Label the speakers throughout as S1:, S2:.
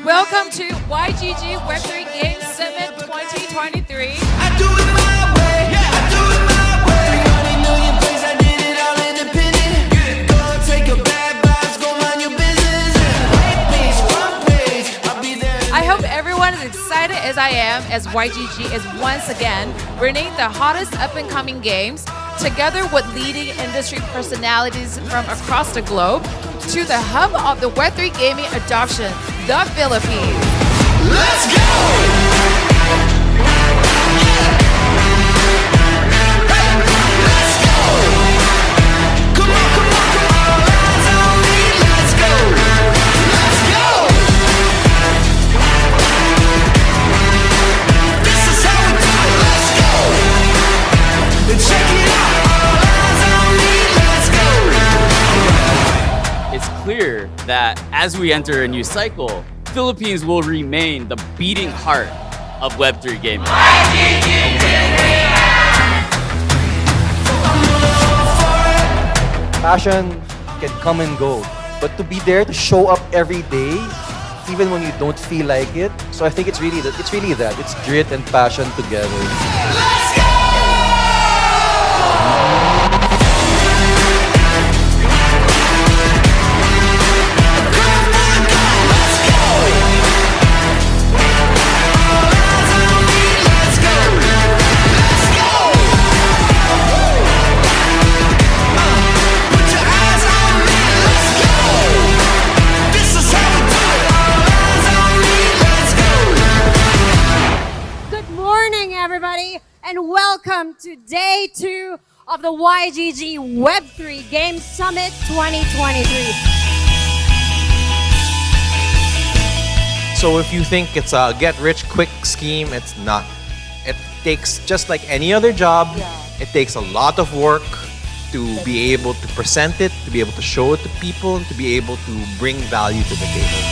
S1: Welcome to YGG Web3 Games Summit 2023.
S2: I do it my way, I do it my way. 300 million plays, I did it all independent. Go take your bad vibes, go mind your business. Right place, wrong place, I'll be there.
S1: I hope everyone is excited as I am as YGG is once again bringing the hottest up-and-coming games together with leading industry personalities from across the globe to the hub of the Web3 gaming adoption, the Philippines.
S2: Let's go! Let's go! Come on, come on, come on, all eyes on me. Let's go! Let's go! This is how we do it. Let's go! Check it out, all eyes on me. Let's go!
S3: It's clear that as we enter a new cycle, Philippines will remain the beating heart of Web3 gaming.
S4: Passion can come and go, but to be there to show up every day, even when you don't feel like it. So I think it's really that. It's grit and passion together.
S2: Let's go!
S5: Everybody, and welcome to day 2 of the YGG Web3 Games Summit 2023.
S6: So if you think it's a get-rich-quick scheme, it's not. It takes, just like any other job, it takes a lot of work to be able to present it, to be able to show it to people, to be able to bring value to the table.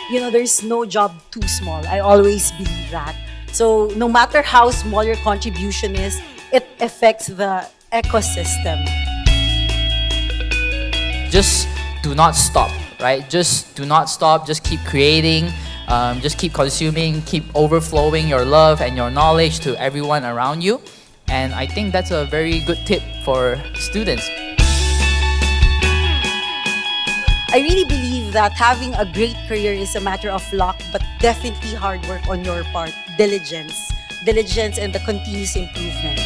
S7: You know, there's no job too small. I always believe that. So no matter how small your contribution is, it affects the ecosystem.
S8: Just do not stop, right? Just do not stop. Just keep creating. Just keep consuming. Keep overflowing your love and your knowledge to everyone around you. And I think that's a very good tip for students.
S7: I really believe that having a great career is a matter of luck, but definitely hard work on your part, diligence and the continuous improvement.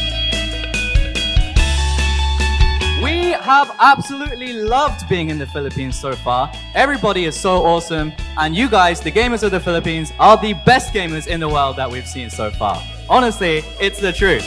S9: We have absolutely loved being in the Philippines so far. Everybody is so awesome, and you guys, the gamers of the Philippines, are the best gamers in the world that we've seen so far. Honestly, it's the truth.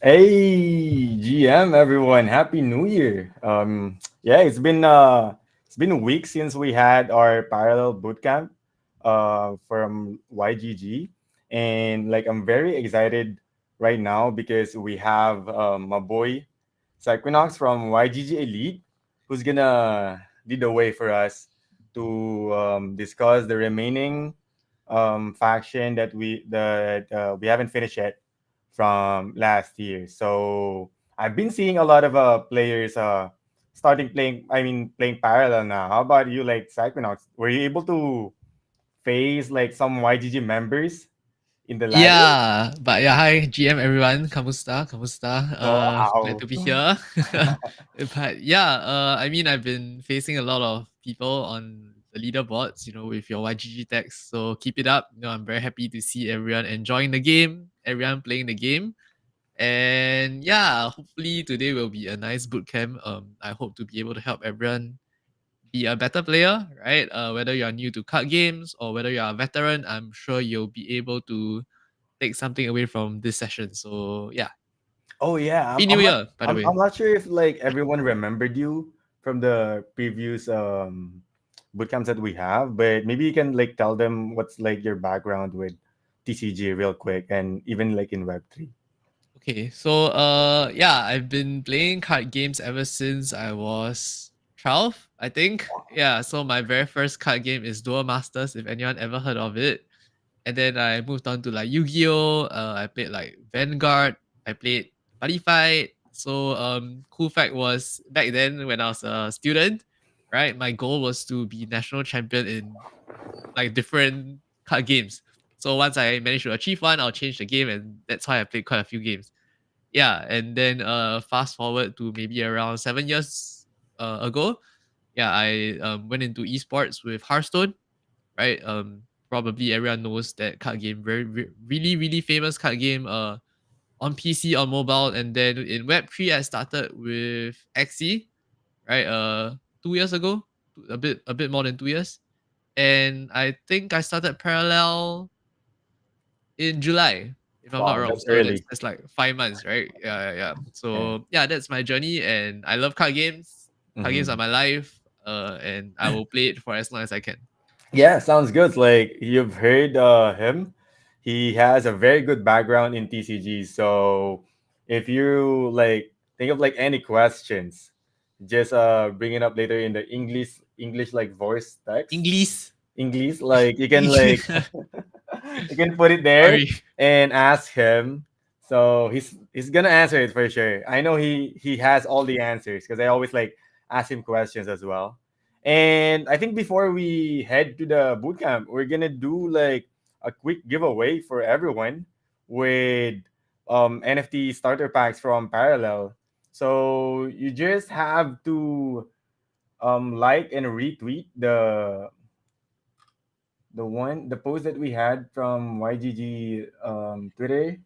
S10: Hey, GM everyone, Happy New Year. Yeah, it's been a week since we had our parallel bootcamp from YGG, and like I'm very excited right now because we have my boy Sequinox from YGG Elite, who's gonna lead the way for us to discuss the remaining faction that we haven't finished yet from last year. So I've been seeing a lot of players starting playing. I mean, playing parallel now. How about you, like Psychonauts? Were you able to face like some YGG members in the ladder?
S11: Yeah, but yeah, hi GM everyone. Kamusta, kamusta. Glad
S10: Wow.
S11: to be here. But yeah, I mean, I've been facing a lot of people on the leaderboards, with your YGG text. So keep it up. I'm very happy to see everyone enjoying the game, everyone playing the game. And yeah, hopefully today will be a nice boot camp. I hope to be able to help everyone be a better player, right? Whether you're new to card games or whether you're a veteran, I'm sure you'll be able to take something away from this session. So yeah,
S10: Oh yeah,
S11: Happy New Year, by the way.
S10: I'm not sure if like everyone remembered you from the previous bootcamps that we have, but maybe you can like tell them what's like your background with TCG real quick, and even like in Web3.
S11: Okay, so yeah, I've been playing card games ever since I was 12, I think. Yeah, so my very first card game is Duel Masters, if anyone ever heard of it. And then I moved on to like Yu-Gi-Oh! I played like Vanguard. I played Buddy Fight. So cool fact was back then when I was a student, right? My goal was to be national champion in like different card games. So once I managed to achieve one, I'll change the game, and that's why I played quite a few games. Yeah, and then fast forward to maybe around 7 years ago. Yeah, I went into esports with Hearthstone, right? Probably everyone knows that card game, really, really famous card game. On PC, on mobile, and then in Web3, I started with Xe, right? 2 years ago, a bit more than 2 years, and I think I started Parallel in July, if I'm not
S10: Wow,
S11: wrong.
S10: that's
S11: So that's
S10: early.
S11: that's like 5 months, right? Yeah.
S10: Yeah.
S11: So yeah, that's my journey, and I love card games. Card games are
S10: Mhm.
S11: my life, and I will play it for as long as I can.
S10: Yeah, sounds good. Like you've heard him. He has a very good background in TCG. So if you like think of like any questions, just bring it up later in the English like voice text.
S11: English.
S10: English, like you can like you can put it there
S11: Sorry.
S10: and ask him. So he's gonna answer it for sure. I know he has all the answers because I always like ask him questions as well. And I think before we head to the bootcamp, we're gonna do like a quick giveaway for everyone with NFT starter packs from Parallel. So you just have to like and retweet the post that we had from YGG Twitter.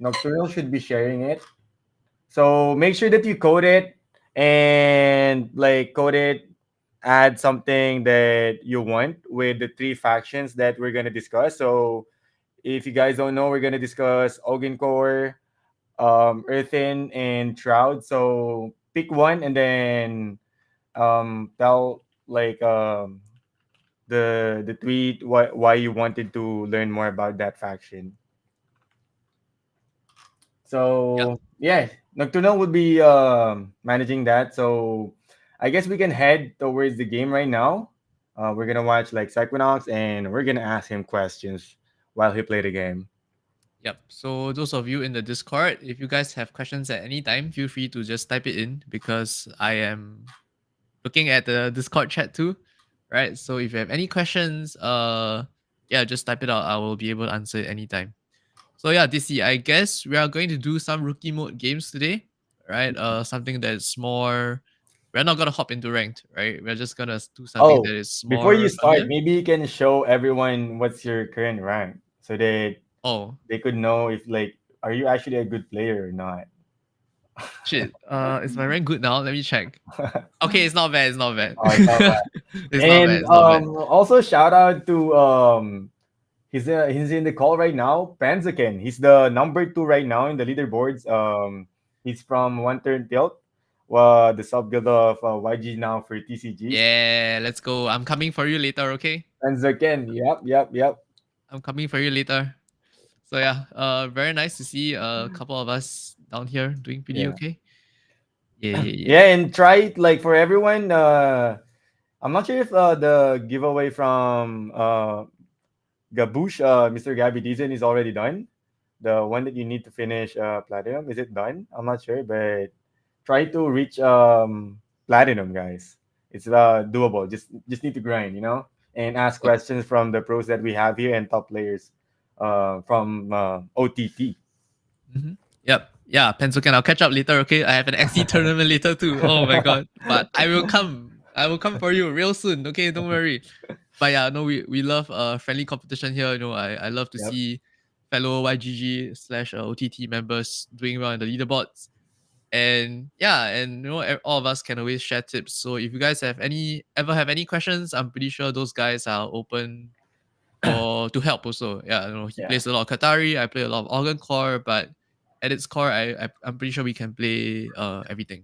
S10: Nocturnal should be sharing it. So make sure that you code it and like code it, add something that you want with the three factions that we're gonna discuss. So if you guys don't know, we're gonna discuss Ogin Core, Earthen, and Shroud. So pick one and then tell like the tweet why you wanted to learn more about that faction.
S11: Yep.
S10: So yeah, Nocturnal would be managing that. So I guess we can head towards the game right now. We're gonna watch like Sequinox and we're gonna ask him questions while he play the game.
S11: Yep. So those of you in the Discord, if you guys have questions at any time, feel free to just type it in because I am looking at the Discord chat too, right? So if you have any questions, yeah, just type it out. I will be able to answer it anytime. So yeah, Disi, I guess we are going to do some rookie mode games today, right? Something that's more. We're not gonna hop into ranked, right? We're just gonna do something
S10: Oh,
S11: that is
S10: before you
S11: more
S10: start,
S11: familiar.
S10: maybe you can show everyone what's your current rank so that
S11: Oh
S10: they could know if like are you actually a good player or not.
S11: shit. Is my rank good now? Let me check. Okay, it's not bad. It's not bad.
S10: Oh, it's not bad.
S11: It's not bad.
S10: And
S11: It's not bad.
S10: also shout out to He's in the call right now. Panzaken. He's the number 2 right now in the leaderboards. He's from One Turn Tilt. The sub guild of YG now for TCG.
S11: Yeah, let's go. I'm coming for you later, okay?
S10: Panzaken. Yep.
S11: I'm coming for you later. So yeah, very nice to see a couple of us down here doing pretty
S10: Yeah.
S11: okay. Yeah.
S10: Yeah, and try it like for everyone. I'm not sure if the giveaway from Gabush, Mr. Gabby Dizon is already done. The one that you need to finish platinum, is it done? I'm not sure, but try to reach platinum, guys. It's doable. Just need to grind, and ask questions from the pros that we have here and top players from OTT.
S11: Yep. Yeah, Pensuken, I'll catch up later, okay? I have an XC tournament later too. Oh my god. But I will come. I will come for you real soon, okay? Don't worry. But yeah, no, we love friendly competition here. I love to see fellow YGG / OTT members doing well in the leaderboards. And yeah, and all of us can always share tips. So if you guys have ever have any questions, I'm pretty sure those guys are open to help also. Yeah, he plays a lot of Qatari, I play a lot of Organ Core, but at its core, I'm pretty sure we can play everything.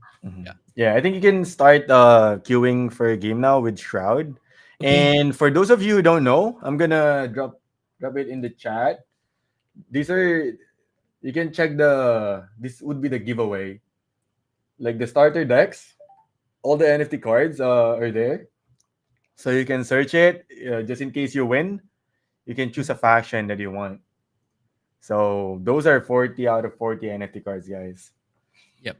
S10: Yeah, I think you can start queuing for a game now with Shroud.
S11: Okay.
S10: And for those of you who don't know, I'm gonna drop it in the chat. You can check this would be the giveaway. Like the starter decks, all the NFT cards are there. So you can search it just in case you win. You can choose a faction that you want. So those are 40 out of 40 NFT cards, guys.
S11: Yep.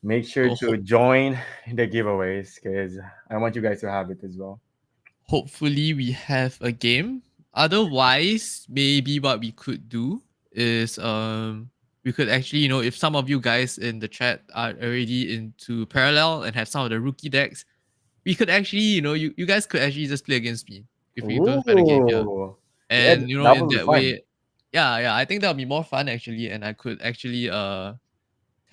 S10: Make sure to join the giveaways because I want you guys to have it as well.
S11: Hopefully we have a game. Otherwise, maybe what we could do is we could actually, if some of you guys in the chat are already into Parallel and have some of the rookie decks, we could actually, you guys could actually just play against me if we don't find a game here. And
S10: that
S11: in
S10: would be
S11: that
S10: fun.
S11: way, yeah, I think that would be more fun actually, and I could actually tell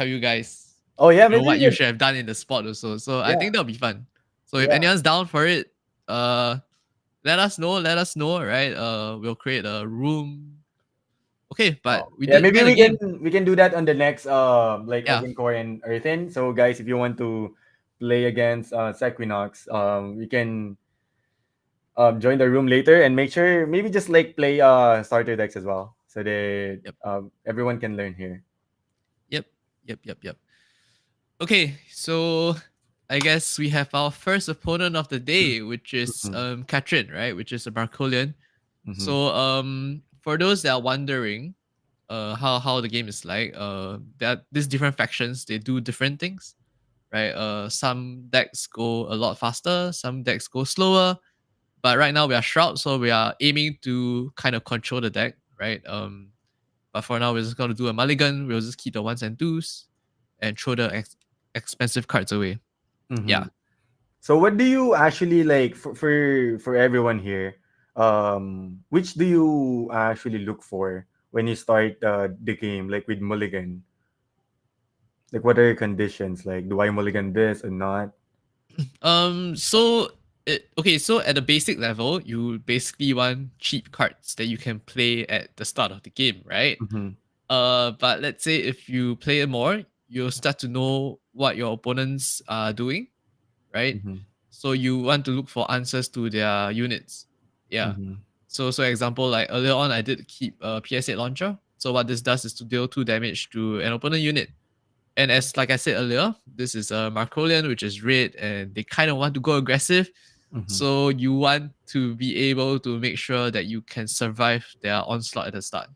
S11: you guys what you should have done in the spot also. So I think that'll be fun. So if anyone's down for it, let us know, right? We'll create a room. Okay, but
S10: maybe we can do that on the next Open Core and Earthen. So guys, if you want to play against Sequinox, you can join the room later and make sure maybe just play starter decks as well, so that everyone can learn here.
S11: Yep. Okay, so I guess we have our first opponent of the day, which is Katrin, right? Which is a Marcolian. So for those that are wondering how the game is like, there are these different factions, they do different things, right? Some decks go a lot faster, some decks go slower. But right now we are Shroud, so we are aiming to kind of control the deck, right? But for now we're just gonna do a mulligan. We'll just keep the 1s and 2s and throw the expensive cards away. Yeah.
S10: So what do you actually like for everyone here? Which do you actually look for when you start the game, like with mulligan? Like what are your conditions? Like, do I mulligan this or not?
S11: So at the basic level, you basically want cheap cards that you can play at the start of the game, right? But let's say if you play it more, you'll start to know what your opponents are doing, right? So you want to look for answers to their units. Yeah. So example, like earlier on, I did keep a PS8 launcher. So what this does is to deal 2 damage to an opponent unit. And like I said earlier, this is a Marcolian, which is red, and they kind of want to go aggressive. So you want to be able to make sure that you can survive their onslaught at the start.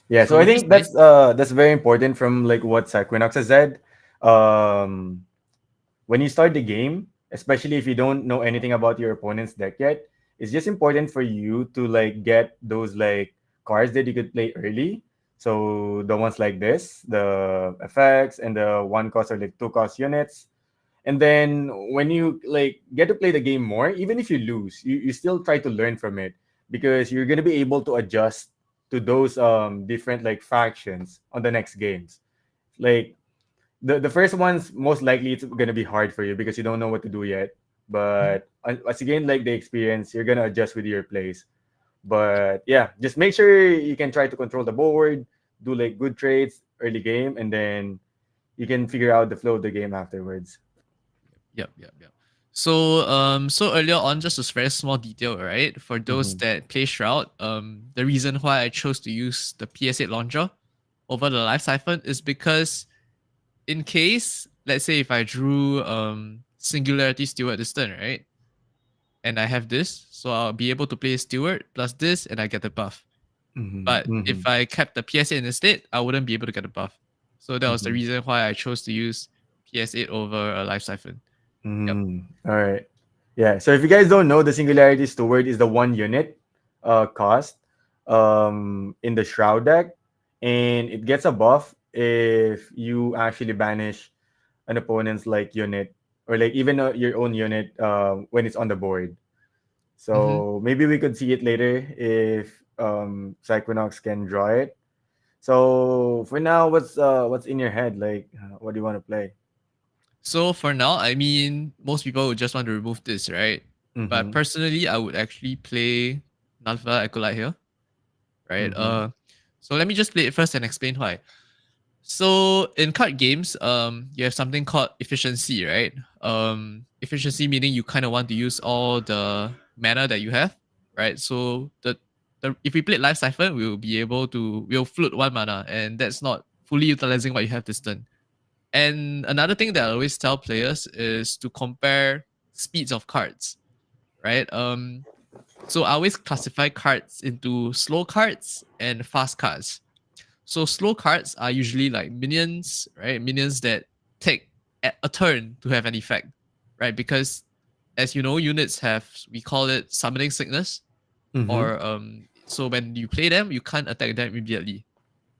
S10: Yeah, so I think that's very important from like what Sequinox has said. When you start the game, especially if you don't know anything about your opponent's deck yet, it's just important for you to like get those like cards that you could play early. So the ones like this, the effects and the 1 cost or like 2 cost units. And then when you like get to play the game more, even if you lose, you still try to learn from it, because you're gonna be able to adjust to those different like factions on the next games. Like the first one's most likely it's gonna be hard for you because you don't know what to do yet. But as you gain like the experience, you're gonna adjust with your plays. But yeah, just make sure you can try to control the board, do like good trades early game, and then you can figure out the flow of the game afterwards.
S11: Yep, yep, yep. So earlier on, just a very small detail, right? For those
S10: Mhm.
S11: that play Shroud, the reason why I chose to use the PS8 launcher over the Live Siphon is because in case, let's say if I drew Singularity Steward this turn, right? And I have this, so I'll be able to play Steward plus this, and I get the buff.
S10: Mhm,
S11: But if
S10: mhm,
S11: I kept the PS8 instead, I wouldn't be able to get the buff. So that was the
S10: mhm,
S11: reason why I chose to use PS8 over a Live Siphon. Yep.
S10: mhm. All right. Yeah. So if you guys don't know, the Singularity Steward is the 1 unit cost in the Shroud deck, and it gets a buff if you actually banish an opponent's like unit or like even your own unit when it's on the board.
S11: Mm-hmm.
S10: So maybe we could see it later if Sequinox can draw it. So for now, what's in your head? Like, what do you want to play?
S11: So for now, I mean, most people would just want to remove this, right? But
S10: Mm-hmm.
S11: personally, I would actually play Nalva Acolyte here, right?
S10: Mm-hmm.
S11: So let me just play it first and explain why. So in card games, you have something called efficiency, right? Efficiency meaning you kind of want to use all the mana that you have, right? So the if we played Life Siphon, we'll float 1 mana, and that's not fully utilizing what you have this turn. And another thing that I always tell players is to compare speeds of cards, right? So I always classify cards into slow cards and fast cards. So slow cards are usually like minions, right? Minions that take a turn to have an effect, right? Because as you know, units have, we call it summoning sickness,
S10: Mm-hmm.
S11: or so when you play them, you can't attack them immediately,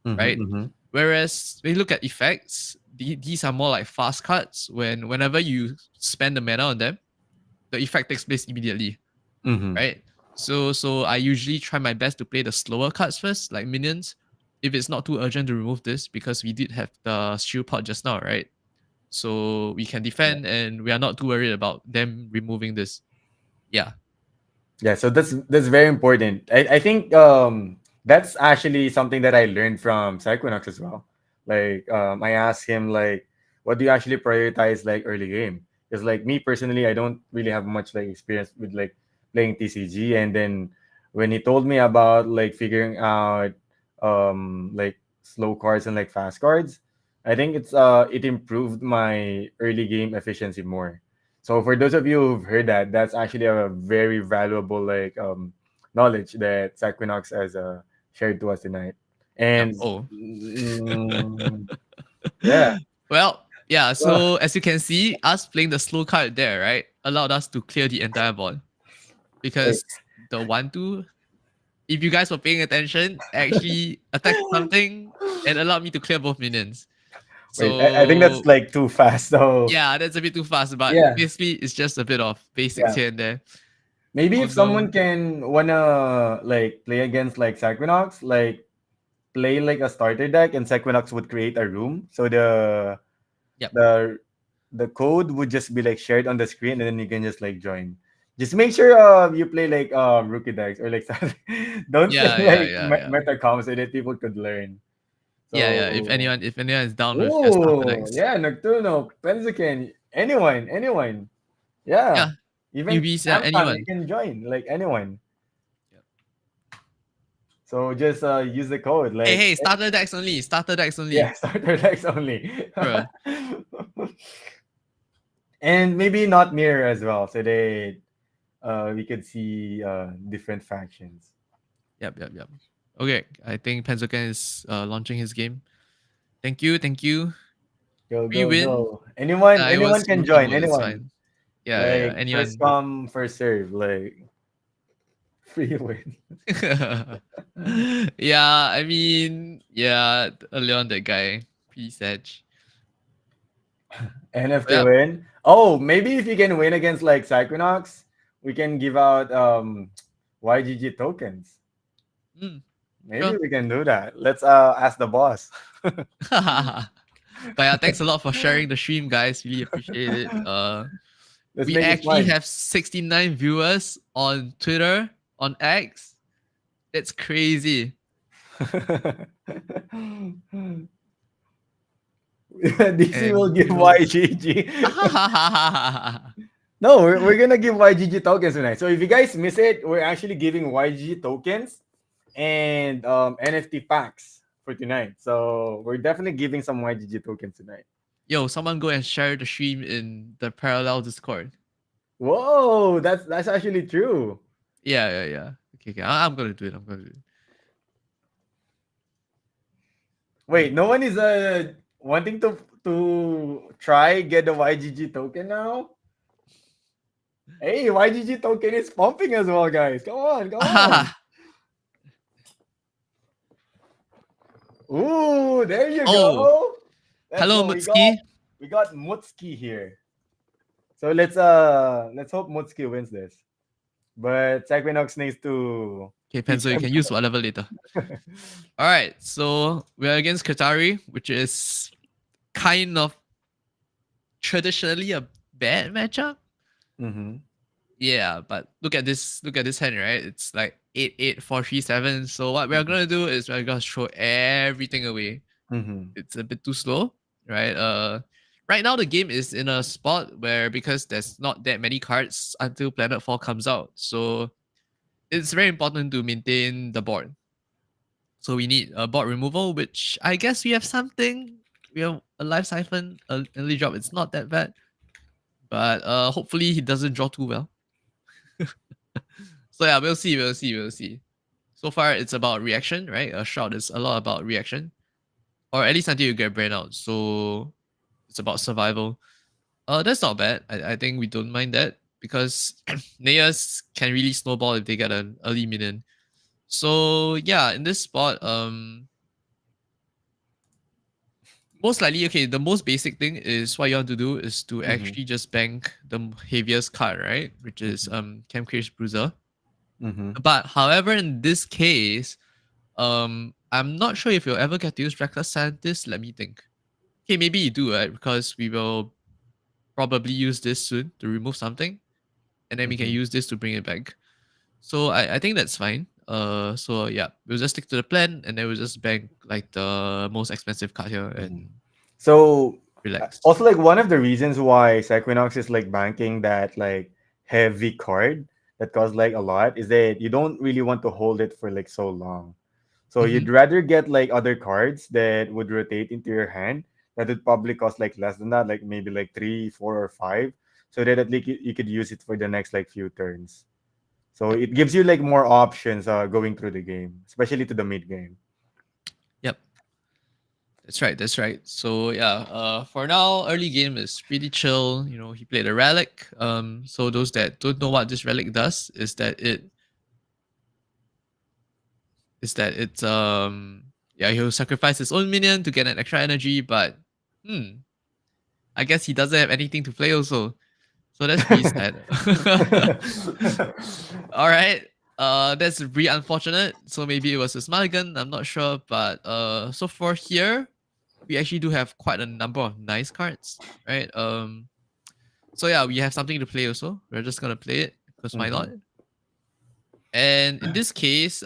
S11: right?
S10: Mm-hmm.
S11: Whereas when you look at effects, these are more like fast cards. Whenever you spend the mana on them, the effect takes place immediately,
S10: Mm-hmm.
S11: right? So I usually try my best to play the slower cards first, like minions, if it's not too urgent to remove this, because we did have the shield pot just now, right? So we can defend, and we are not too worried about them removing this. Yeah.
S10: Yeah, so that's very important. I think that's actually something that I learned from Psychonax as well. Like I asked him like, what do you actually prioritize like early game? Because like me personally, I don't really have much like experience with like playing TCG, and then when he told me about like figuring out like slow cards and like fast cards, I think it improved my early game efficiency more. So for those of you who've heard that, that's actually a very valuable like knowledge that Sequinox has shared to us tonight.
S11: Yep.
S10: And
S11: Oh.
S10: yeah,
S11: Well, yeah.
S10: uh,
S11: So as you can see, us playing the slow card there, right, allowed us to clear the entire board,
S10: wait,
S11: because the 1-2, if you guys were paying attention, actually attacked something and allowed me to clear both minions.
S10: I think that's
S11: So
S10: like too fast. So
S11: yeah, that's a bit too fast, but
S10: yeah,
S11: basically it's just a bit of basics
S10: yeah.
S11: here and there.
S10: Maybe if
S11: Although,
S10: someone can wanna like play against like Sequinox, like play like a starter deck, and Sequinox would create a room. So
S11: yep.
S10: the the code would just be like shared on the screen, and then you can just like join. Just make sure you play like rookie decks or like don't play
S11: Yeah, yeah,
S10: like
S11: yeah, yeah.
S10: meta comms so that people could learn.
S11: Yeah, yeah.
S10: So
S11: If anyone is down with just starter
S10: oh
S11: decks.
S10: yeah, Nocturno, Penzuken, anyone. Yeah.
S11: Yeah.
S10: Even
S11: Newbies, yeah,
S10: Ampan, you
S11: anyone.
S10: can join, like anyone.
S11: Yep.
S10: So just use the code
S11: Hey,
S10: like
S11: hey, starter decks only. Starter decks
S10: yeah,
S11: only.
S10: starter decks only.
S11: Bruh.
S10: And maybe not mirror as well, so they we could see different factions.
S11: Yep, yep, yep. Okay, I think Penzoken is launching his game. Thank you, thank you.
S10: Go,
S11: Free
S10: go,
S11: win.
S10: go. Anyone,
S11: It was
S10: anyone can
S11: rookie
S10: join.
S11: mode, it's
S10: Anyone.
S11: fine. Yeah, yeah,
S10: Like first
S11: anyone.
S10: come, first serve. Like free win.
S11: Yeah, I mean, yeah, early on that guy, Peace Edge.
S10: NFT
S11: Yep.
S10: win. Oh, maybe if you can win against like Psychonax, we can give out YGG tokens.
S11: Mm,
S10: Maybe
S11: sure.
S10: we can do that. Let's ask the boss.
S11: But yeah, thanks a lot for sharing the stream, guys. Really appreciate it.
S10: Let's
S11: We
S10: make it
S11: actually
S10: fun.
S11: have 69 viewers on Twitter, on X, That's crazy.
S10: DC will
S11: And
S10: give
S11: you will-
S10: YGG. No, we're gonna give YGG tokens tonight. So if you guys miss it, we're actually giving YGG tokens and NFT packs for tonight. So we're definitely giving some YGG tokens tonight.
S11: Yo, someone go and share the stream in the Parallel Discord.
S10: Whoa, that's actually true.
S11: Yeah. Okay. I'm gonna do it. I'm gonna do it.
S10: Wait, no one is wanting to try get the YGG token now. Hey, YGG token is pumping as well, guys. Come on, come on. Ooh, there you go. Let's
S11: Hello,
S10: go.
S11: Mutski.
S10: We got Mutski here. So let's hope Mutski wins this. But Sequinox needs to.
S11: Okay, Pencil, you can use whatever later. All right, so we're against Qatari, which is kind of traditionally a bad matchup.
S10: Mm-hmm.
S11: Yeah, but look at this hand, right? It's like 8-8-4-3-7. So what we're gonna do is we're gonna throw everything away.
S10: Mm-hmm.
S11: It's a bit too slow, right? Right now the game is in a spot where because there's not that many cards until Planet 4 comes out. So it's very important to maintain the board. So we need a board removal, which I guess we have something. We have a life siphon, an early drop. It's not that bad. But hopefully he doesn't draw too well. So yeah, we'll see. So far it's about reaction, right? A shot is a lot about reaction. Or at least until you get brain out. So it's about survival. That's not bad. I think we don't mind that because Nayas can really snowball if they get an early minion. So yeah, in this spot, most likely, okay, the most basic thing is what you want to do is to actually just bank the heaviest card, right? Which is Camp Crash Bruiser. But however, in this case, I'm not sure if you'll ever get to use Reckless Scientist. Let me think. Okay, maybe you do, right? Because we will probably use this soon to remove something. And then we can use this to bring it back. So I think that's fine. So yeah, we'll just stick to the plan and then we'll just bank like the most expensive card here and
S10: So
S11: relax.
S10: Also, like one of the reasons why Sequinox is like banking that like heavy card that costs like a lot is that you don't really want to hold it for like so long. So you'd rather get like other cards that would rotate into your hand that would probably cost like less than that, like maybe like 3, 4, or 5, so that at least you could use it for the next like few turns. So it gives you like more options going through the game, especially to the mid game.
S11: Yep. That's right. So yeah, for now, early game is pretty chill. You know, he played a relic. So those that don't know what this relic does is that yeah, he'll sacrifice his own minion to get an extra energy, but I guess he doesn't have anything to play also. So that's pretty sad. All right. That's really unfortunate. So maybe it was a mulligan. I'm not sure. But so for here, we actually do have quite a number of nice cards, right? So yeah, we have something to play also. We're just gonna play it because why not? And in this case,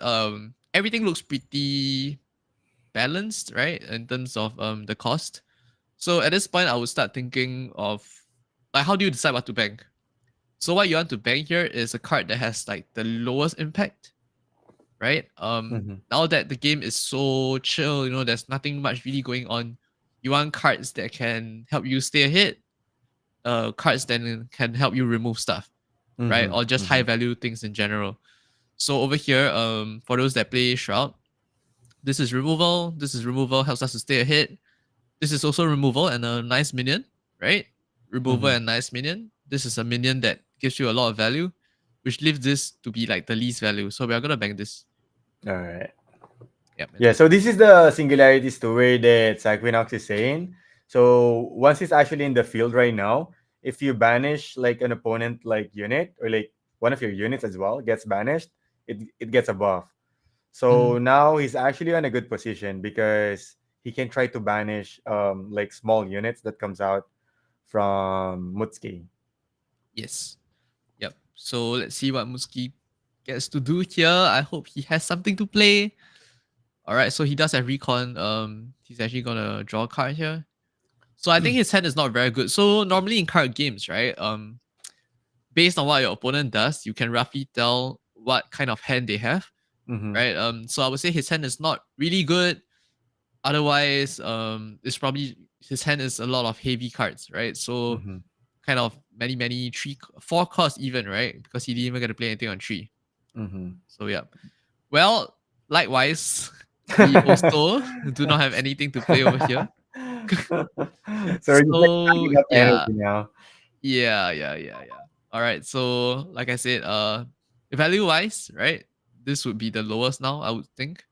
S11: everything looks pretty balanced, right? In terms of the cost. So at this point, I would start thinking of like how do you decide what to bank? So what you want to bank here is a card that has like the lowest impact, right? Now that the game is so chill, you know, there's nothing much really going on. You want cards that can help you stay ahead, cards that can help you remove stuff, right? Or just high value things in general. So over here, for those that play Shroud, this is removal. This is removal, helps us to stay ahead. This is also removal and a nice minion, right? Removal and nice minion. This is a minion that gives you a lot of value, which leaves this to be like the least value. So we are gonna bank this.
S10: All right.
S11: Yep.
S10: Yeah, so this is the singularity story that Sequinox is saying. So once it's actually in the field right now, if you banish like an opponent like unit or like one of your units as well gets banished, it gets a buff. So now he's actually in a good position because he can try to banish like small units that comes out from Mutsuki.
S11: Yes. Yep. So let's see what Muski gets to do here. I hope he has something to play. All right, so he does have recon. He's actually gonna draw a card here. So I think his hand is not very good. So normally in card games, right? Based on what your opponent does, you can roughly tell what kind of hand they have, right? So I would say his hand is not really good. Otherwise, it's probably his hand is a lot of heavy cards, right? So kind of many 4 cost even, right? Because he didn't even get to play anything on 3. So yeah. Well, likewise, we also do not have anything to play over here.
S10: So we're just like stacking up
S11: yeah.
S10: energy now.
S11: Yeah. All right. So like I said, value wise, right? This would be the lowest now, I would think.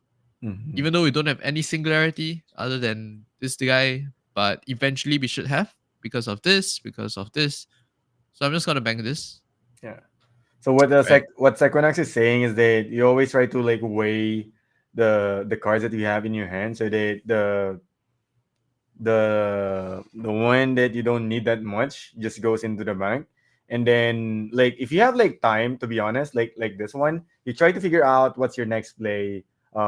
S11: Even though we don't have any singularity other than this guy, but eventually we should have because of this. So I'm just gonna bank this.
S10: Yeah. So what
S11: Right.
S10: what Sequinox is saying is that you always try to like weigh the cards that you have in your hand, so that the one that you don't need that much just goes into the bank. And then like if you have like time, to be honest, like this one, you try to figure out what's your next play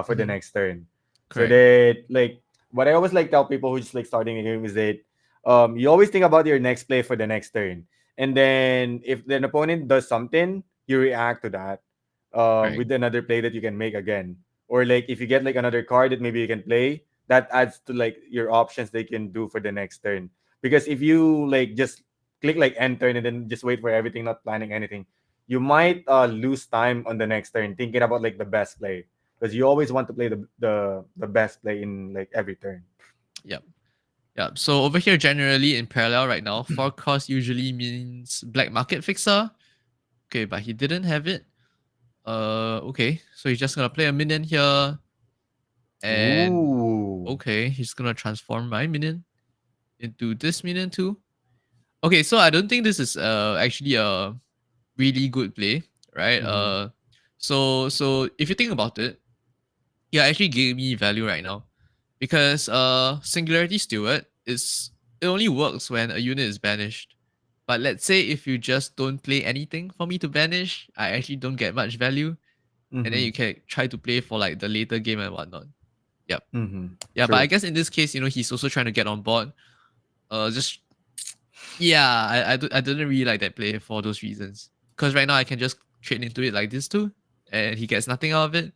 S10: for the next turn. So
S11: Correct.
S10: that like what I always like tell people who just like starting a game is that you always think about your next play for the next turn. And then if an opponent does something, you react to that
S11: Right.
S10: with another play that you can make again. Or like if you get like another card that maybe you can play, that adds to like your options they can do for the next turn. Because if you like just click like end turn and then just wait for everything, not planning anything, you might lose time on the next turn thinking about like the best play, because you always want to play the best play in like every turn.
S11: Yep. So over here, generally in parallel right now, 4 cost usually means black market fixer. Okay, but he didn't have it. Okay, so he's just gonna play a minion here. And
S10: Ooh.
S11: okay, he's gonna transform my minion into this minion too. Okay, so I don't think this is actually a really good play, right? So if you think about it, yeah, actually gave me value right now. Because Singularity Steward it only works when a unit is banished. But let's say if you just don't play anything for me to banish, I actually don't get much value. And then you can try to play for like the later game and whatnot. Yep. Yeah, but I guess in this case, he's also trying to get on board. Just yeah, I didn't really like that play for those reasons. Because right now I can just trade into it like this too, and he gets nothing out of it.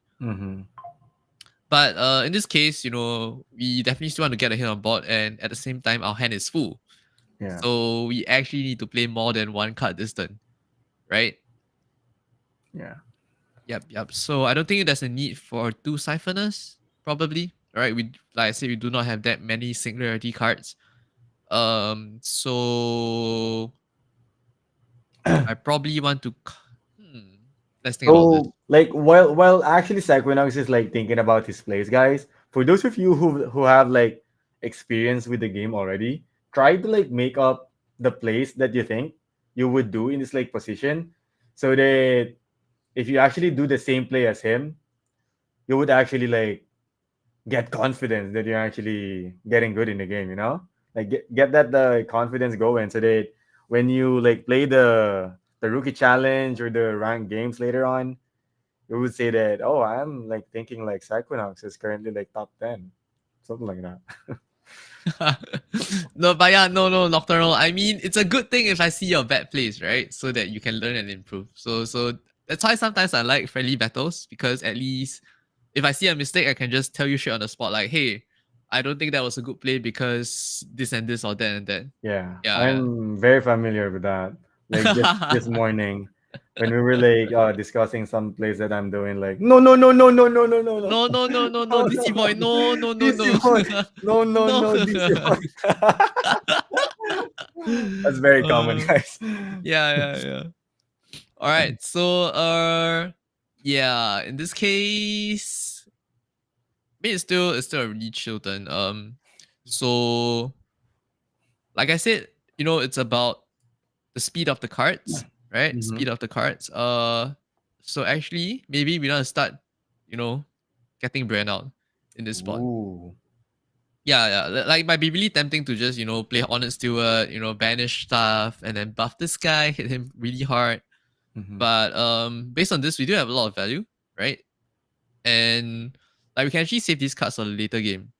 S11: But in this case, we definitely still want to get a hit on board, and at the same time, our hand is full.
S10: Yeah.
S11: So we actually need to play more than 1 card this turn, right?
S10: Yeah.
S11: Yep. So I don't think there's a need for 2 Siphoners, probably. Right? We, like I said, we do not have that many singularity cards. So I probably want to. Let's think about this.
S10: So like while actually Sequinox is like thinking about his plays, guys. For those of you who have like experience with the game already, try to like make up the plays that you think you would do in this like position, so that if you actually do the same play as him, you would actually like get confidence that you're actually getting good in the game. Like get that the confidence going, so that when you like play the rookie challenge or the ranked games later on, you would say that, oh, I'm like thinking like Sequinox is currently like top 10, something like that.
S11: No, but yeah, no, Nocturnal. I mean, it's a good thing if I see your bad plays, right? So that you can learn and improve. So that's why sometimes I like friendly battles, because at least if I see a mistake, I can just tell you straight on the spot, like, hey, I don't think that was a good play because this and this or that and that.
S10: Yeah,
S11: Yeah.
S10: I'm very familiar with that. Like this morning, when we were like discussing some plays that I'm doing, like no,
S11: DC boy, no,
S10: DC boy, no, DC boy. That's very common, guys.
S11: Yeah. All right, so yeah, in this case, I mean, it's still a really chill turn. So like I said, it's about the speed of the cards, right? Speed of the cards. So actually, maybe we want to start, getting Bran out in this spot.
S10: Ooh.
S11: Yeah. Like, it might be really tempting to just, play Honored Steward, banish stuff, and then buff this guy, hit him really hard. But based on this, we do have a lot of value, right? And like we can actually save these cards for the later game.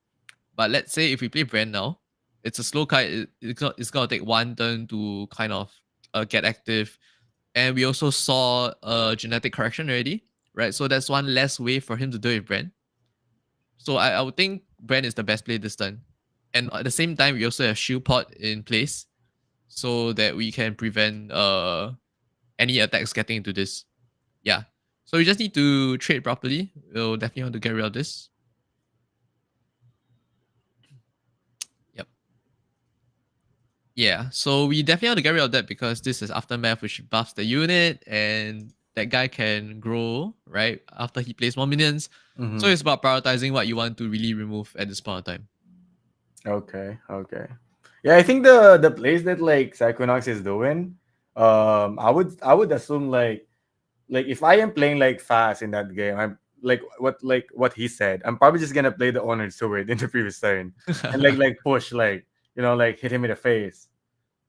S11: But let's say if we play Brand now, it's a slow card. It's gonna take one turn to kind of get active. And we also saw a genetic correction already, right? So that's one less way for him to do it with Brand. So I would think Brand is the best play this turn. And at the same time, we also have Shield Pot in place so that we can prevent any attacks getting into this. Yeah. So we just need to trade properly. We'll definitely want to get rid of this. Yep. Yeah, so we definitely want to get rid of that because this is Aftermath, which buffs the unit, and that guy can grow, right, after he plays more minions. So it's about prioritizing what you want to really remove at this point of time.
S10: Okay. Yeah, I think the plays that like Sequinox is doing, I would assume like if I am playing like fast in that game, I'm like what he said. I'm probably just gonna play the Honor Sword in the previous turn and like push like like hit him in the face.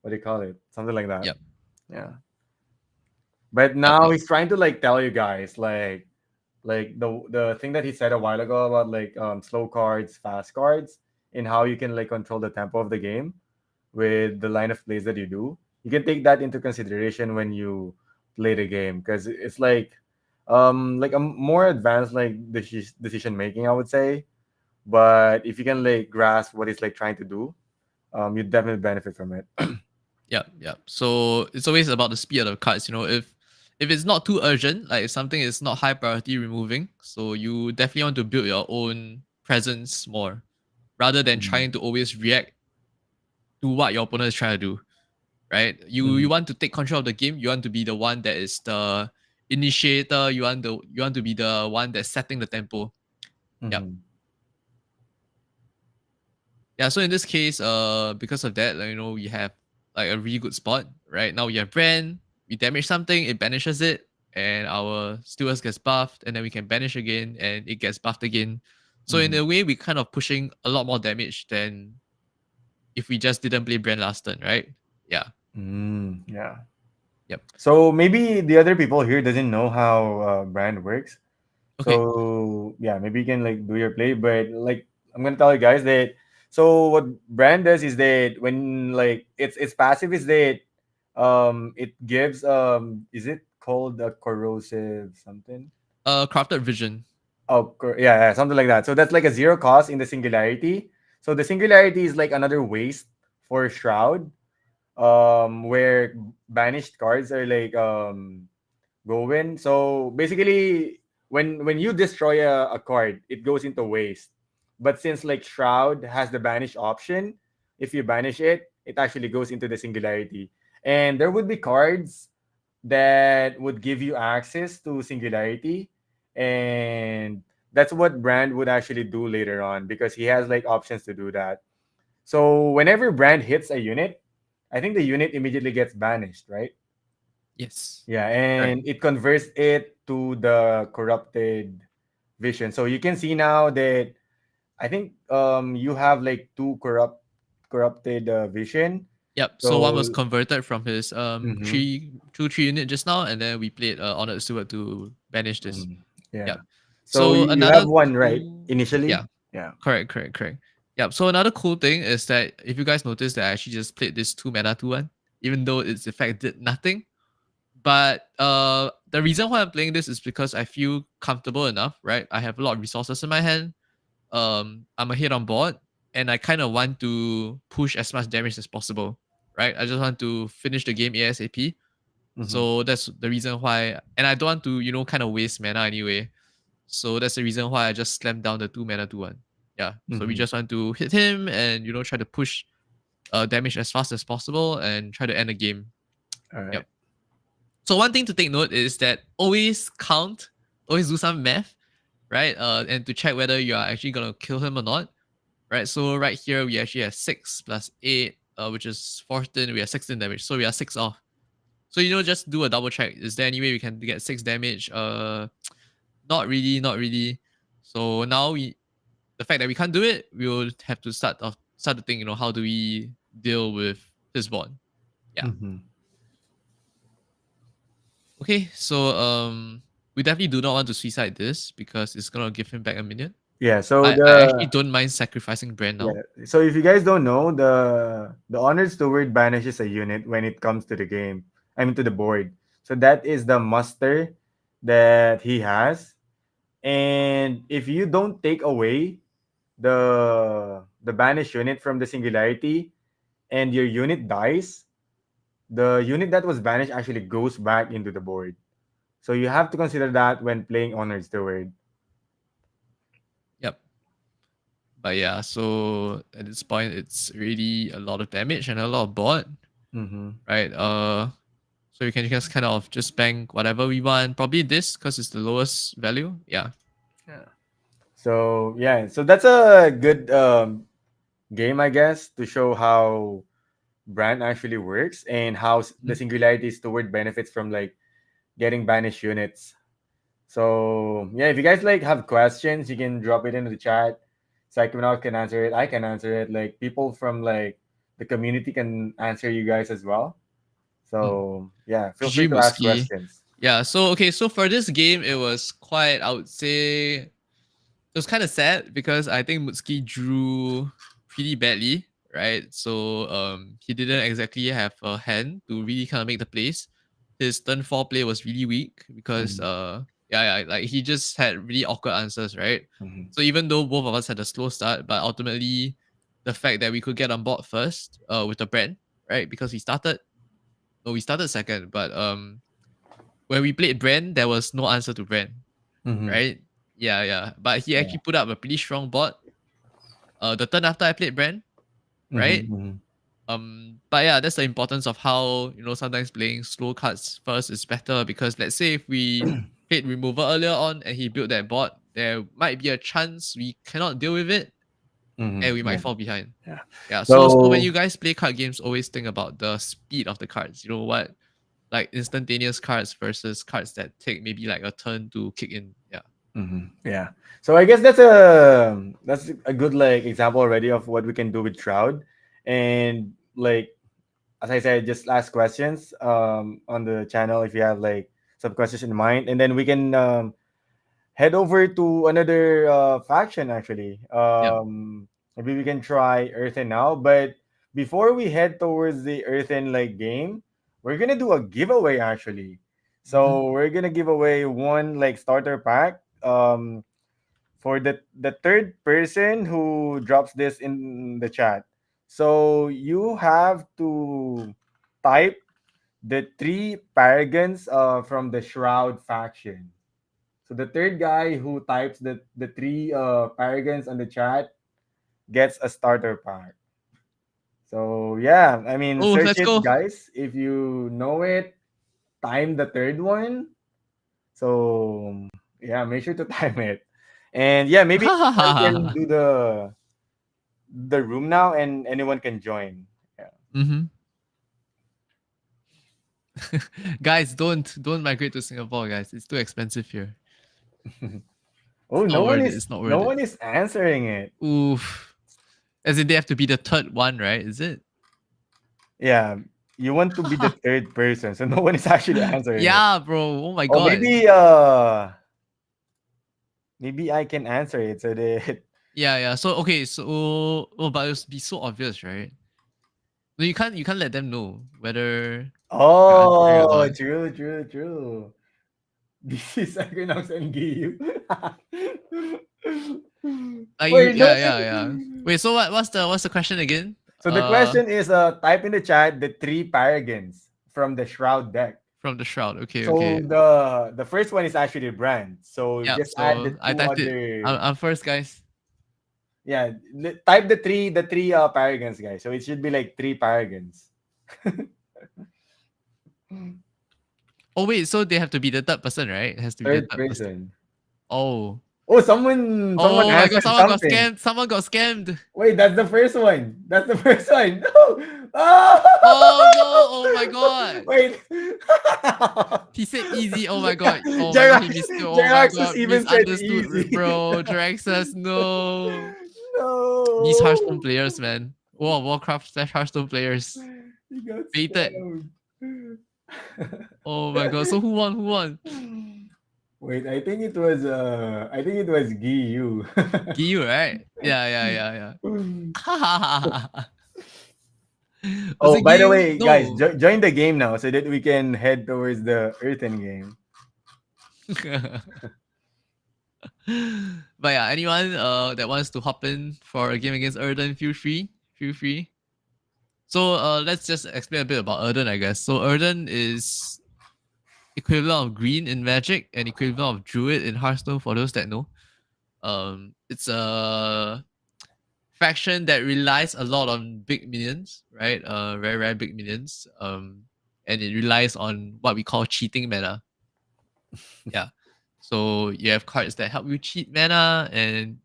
S10: What do you call it? Something like that.
S11: Yep.
S10: Yeah. But now he's trying to like tell you guys like the thing that he said a while ago about like slow cards, fast cards, and how you can like control the tempo of the game with the line of plays that you do. You can take that into consideration when you play the game because it's like a more advanced like decision making, I would say. But if you can like grasp what it's like trying to do, you definitely benefit from it.
S11: Yep. So it's always about the speed of the cards. If it's not too urgent, like if something is not high priority removing, so you definitely want to build your own presence more, rather than trying to always react to what your opponent is trying to do. Right? You want to take control of the game. You want to be the one that is the initiator. You want to be the one that's setting the tempo. Yep. Yeah, so in this case, because of that, like, we have like a really good spot. Right now, we have Brand. We damage something, it banishes it, and our stewards gets buffed, and then we can banish again, and it gets buffed again. So in a way, we're kind of pushing a lot more damage than if we just didn't play Brand last turn, right? Yeah.
S10: Yeah.
S11: Yep.
S10: So maybe the other people here doesn't know how brand works.
S11: Okay.
S10: So yeah, maybe you can like do your play, but like I'm gonna tell you guys that. So what brand does is that when like its passive is that it gives is it called a corrosive something?
S11: Crafted Vision.
S10: Oh yeah, something like that. So that's like a zero cost in the singularity. So the singularity is like another waste for Shroud, where banished cards are like going. So basically, when you destroy a card, it goes into waste. But since like Shroud has the banish option, if you banish it, it actually goes into the singularity. And there would be cards that would give you access to singularity, and that's what Brand would actually do later on because he has like options to do that. So whenever Brand hits a unit, I think the unit immediately gets banished, right?
S11: Yes.
S10: Yeah, and it converts it to the corrupted vision. So you can see now that I think you have like two corrupted vision.
S11: Yep. So one was converted from his 3 unit just now, and then we played Honored Steward to banish this.
S10: Yeah.
S11: Yep.
S10: So you
S11: another
S10: have one, right? Initially?
S11: Yeah.
S10: Yeah.
S11: Correct. Yep. So another cool thing is that if you guys noticed that I actually just played this 2 mana 2-1, even though its effect did nothing. But the reason why I'm playing this is because I feel comfortable enough, right? I have a lot of resources in my hand. I'm a hit on board, and I kind of want to push as much damage as possible, right? I just want to finish the game ASAP. So that's the reason why, and I don't want to, kind of waste mana anyway. So that's the reason why I just slammed down the 2 mana 2-1. Yeah. So we just want to hit him and try to push damage as fast as possible and try to end the game.
S10: All right.
S11: Yep. So one thing to take note is that always do some math, right? And to check whether you are actually gonna kill him or not, right? So right here we actually have 6 plus 8, which is 14. We have 16 damage, so we are 6 off. So just do a double check. Is there any way we can get 6 damage? Not really. So now the fact that we can't do it, we will have to start to think, how do we deal with this board? Yeah. Okay, so we definitely do not want to suicide this because it's gonna give him back a minion.
S10: Yeah. So
S11: I actually
S10: the
S11: don't mind sacrificing Brand now.
S10: yeah. So if you guys don't know, the honored steward banishes a unit when it comes to the game. I mean to the board. So that is the muster that he has. And if you don't take away the banished unit from the singularity and your unit dies, the unit that was banished actually goes back into the board. So you have to consider that when playing Honored Steward.
S11: Yep. But yeah, so at this point, it's really a lot of damage and a lot of board,
S10: Mm-hmm.
S11: right? So you can just kind of just bank whatever we want. Probably this because it's the lowest value. Yeah.
S10: So yeah, so that's a good game, I guess, to show how brand actually works and how the singularity steward benefits from like getting banished units. So yeah, if you guys like have questions, you can drop it into the chat. Sequinox can answer it. I can answer it. Like people from like the community can answer you guys as well. So yeah, feel free
S11: GG
S10: to ask
S11: Muski.
S10: questions.
S11: Yeah. So okay. So for this game, it was quite. I would say it was kind of sad because I think Mutski drew pretty badly, right? So he didn't exactly have a hand to really kind of make the plays. His turn 4 play was really weak because like he just had really awkward answers, right?
S10: Mhm.
S11: So even though both of us had a slow start, but ultimately the fact that we could get on board first with the brand, right? Because we started second, but when we played Brand, there was no answer to Brand,
S10: Mhm.
S11: right? Yeah. But he actually put up a pretty strong board. The turn after I played Brand, right?
S10: Mhm.
S11: But yeah, that's the importance of how sometimes playing slow cards first is better because let's say if we played removal earlier on and he built that board, there might be a chance we cannot deal with it
S10: Mhm.
S11: and we might
S10: Yeah.
S11: fall behind.
S10: Yeah.
S11: Yeah. So when
S10: So
S11: you guys play card games, always think about the speed of the cards. You know what? Like instantaneous cards versus cards that take maybe like a turn to kick in. Yeah.
S10: Yeah. So I guess that's a good like example already of what we can do with Shroud. And like as I said, just ask questions on the channel if you have like some questions in mind, and then we can head over to another faction actually.
S11: Yep.
S10: Maybe we can try Earthen now, but before we head towards the Earthen like game, we're gonna do a giveaway actually. So we're gonna give away one like starter pack for the third person who drops this in the chat. So you have to type the three paragons from the Shroud faction. So the third guy who types the three paragons on the chat gets a starter pack. So yeah, I mean
S11: Oh,
S10: search
S11: let's
S10: it
S11: go.
S10: guys. If you know it, time the third one. So yeah, make sure to time it. And yeah, maybe I can do the room now and anyone can join. Yeah.
S11: Mm-hmm. Guys, don't migrate to Singapore, guys. It's too expensive here.
S10: Oh,
S11: Not worth it. It's not
S10: no
S11: worth
S10: one
S11: it.
S10: is answering it.
S11: Oof. As in they have to be the third one, right? Is it?
S10: Yeah, you want to be the third person, so no one is actually answering it.
S11: Yeah, bro. Oh my
S10: Oh,
S11: god.
S10: maybe I can answer it so that
S11: Yeah. So okay, so but it'll be so obvious, right? No, you can't let them know whether you're answering or
S10: oh,
S11: not.
S10: true. This is Sequinox and Giyu.
S11: Like you,
S10: Wait, no.
S11: yeah. Wait, so what's the question again?
S10: So the question is, type in the chat the three paragons from the Shroud deck.
S11: From the Shroud. Okay,
S10: So
S11: okay.
S10: the first one is actually brand. So
S11: Yeah,
S10: just add the
S11: so I
S10: two
S11: typed it.
S10: other.
S11: I'm first, guys.
S10: Yeah, type the three paragons, guys. So it should be like three paragons.
S11: Oh wait, so they have to be the third person, right? It has to be the
S10: Third
S11: third person.
S10: person.
S11: Oh.
S10: Oh, someone
S11: Oh my god,
S10: answered
S11: someone got
S10: something.
S11: scammed. Someone got scammed.
S10: Wait, that's the first one. That's the first one. No.
S11: Oh no, oh my god.
S10: Wait.
S11: He said easy. Oh my god. Oh my god, he missed it. Oh my
S10: Jerax has
S11: god.
S10: even said
S11: Misunderstood,
S10: easy.
S11: bro. Draxus, no.
S10: No.
S11: These Hearthstone players, man. World of Warcraft / Hearthstone players.
S10: He got
S11: Baited.
S10: scammed.
S11: Oh my god. So who won? Who won?
S10: Wait, I think it was Giyu.
S11: Giyu, right? Yeah. Was
S10: Oh,
S11: it
S10: by the
S11: Giyu?
S10: way, guys,
S11: No.
S10: join the game now so that we can head towards the Earthen game.
S11: But yeah, anyone that wants to hop in for a game against Erden, feel free. Feel free. So let's just explain a bit about Erden, I guess. So Erden is equivalent of green in Magic and equivalent of Druid in Hearthstone for those that know. It's a faction that relies a lot on big minions, right? Very, very big minions. And it relies on what we call cheating mana. Yeah. So you have cards that help you cheat mana, and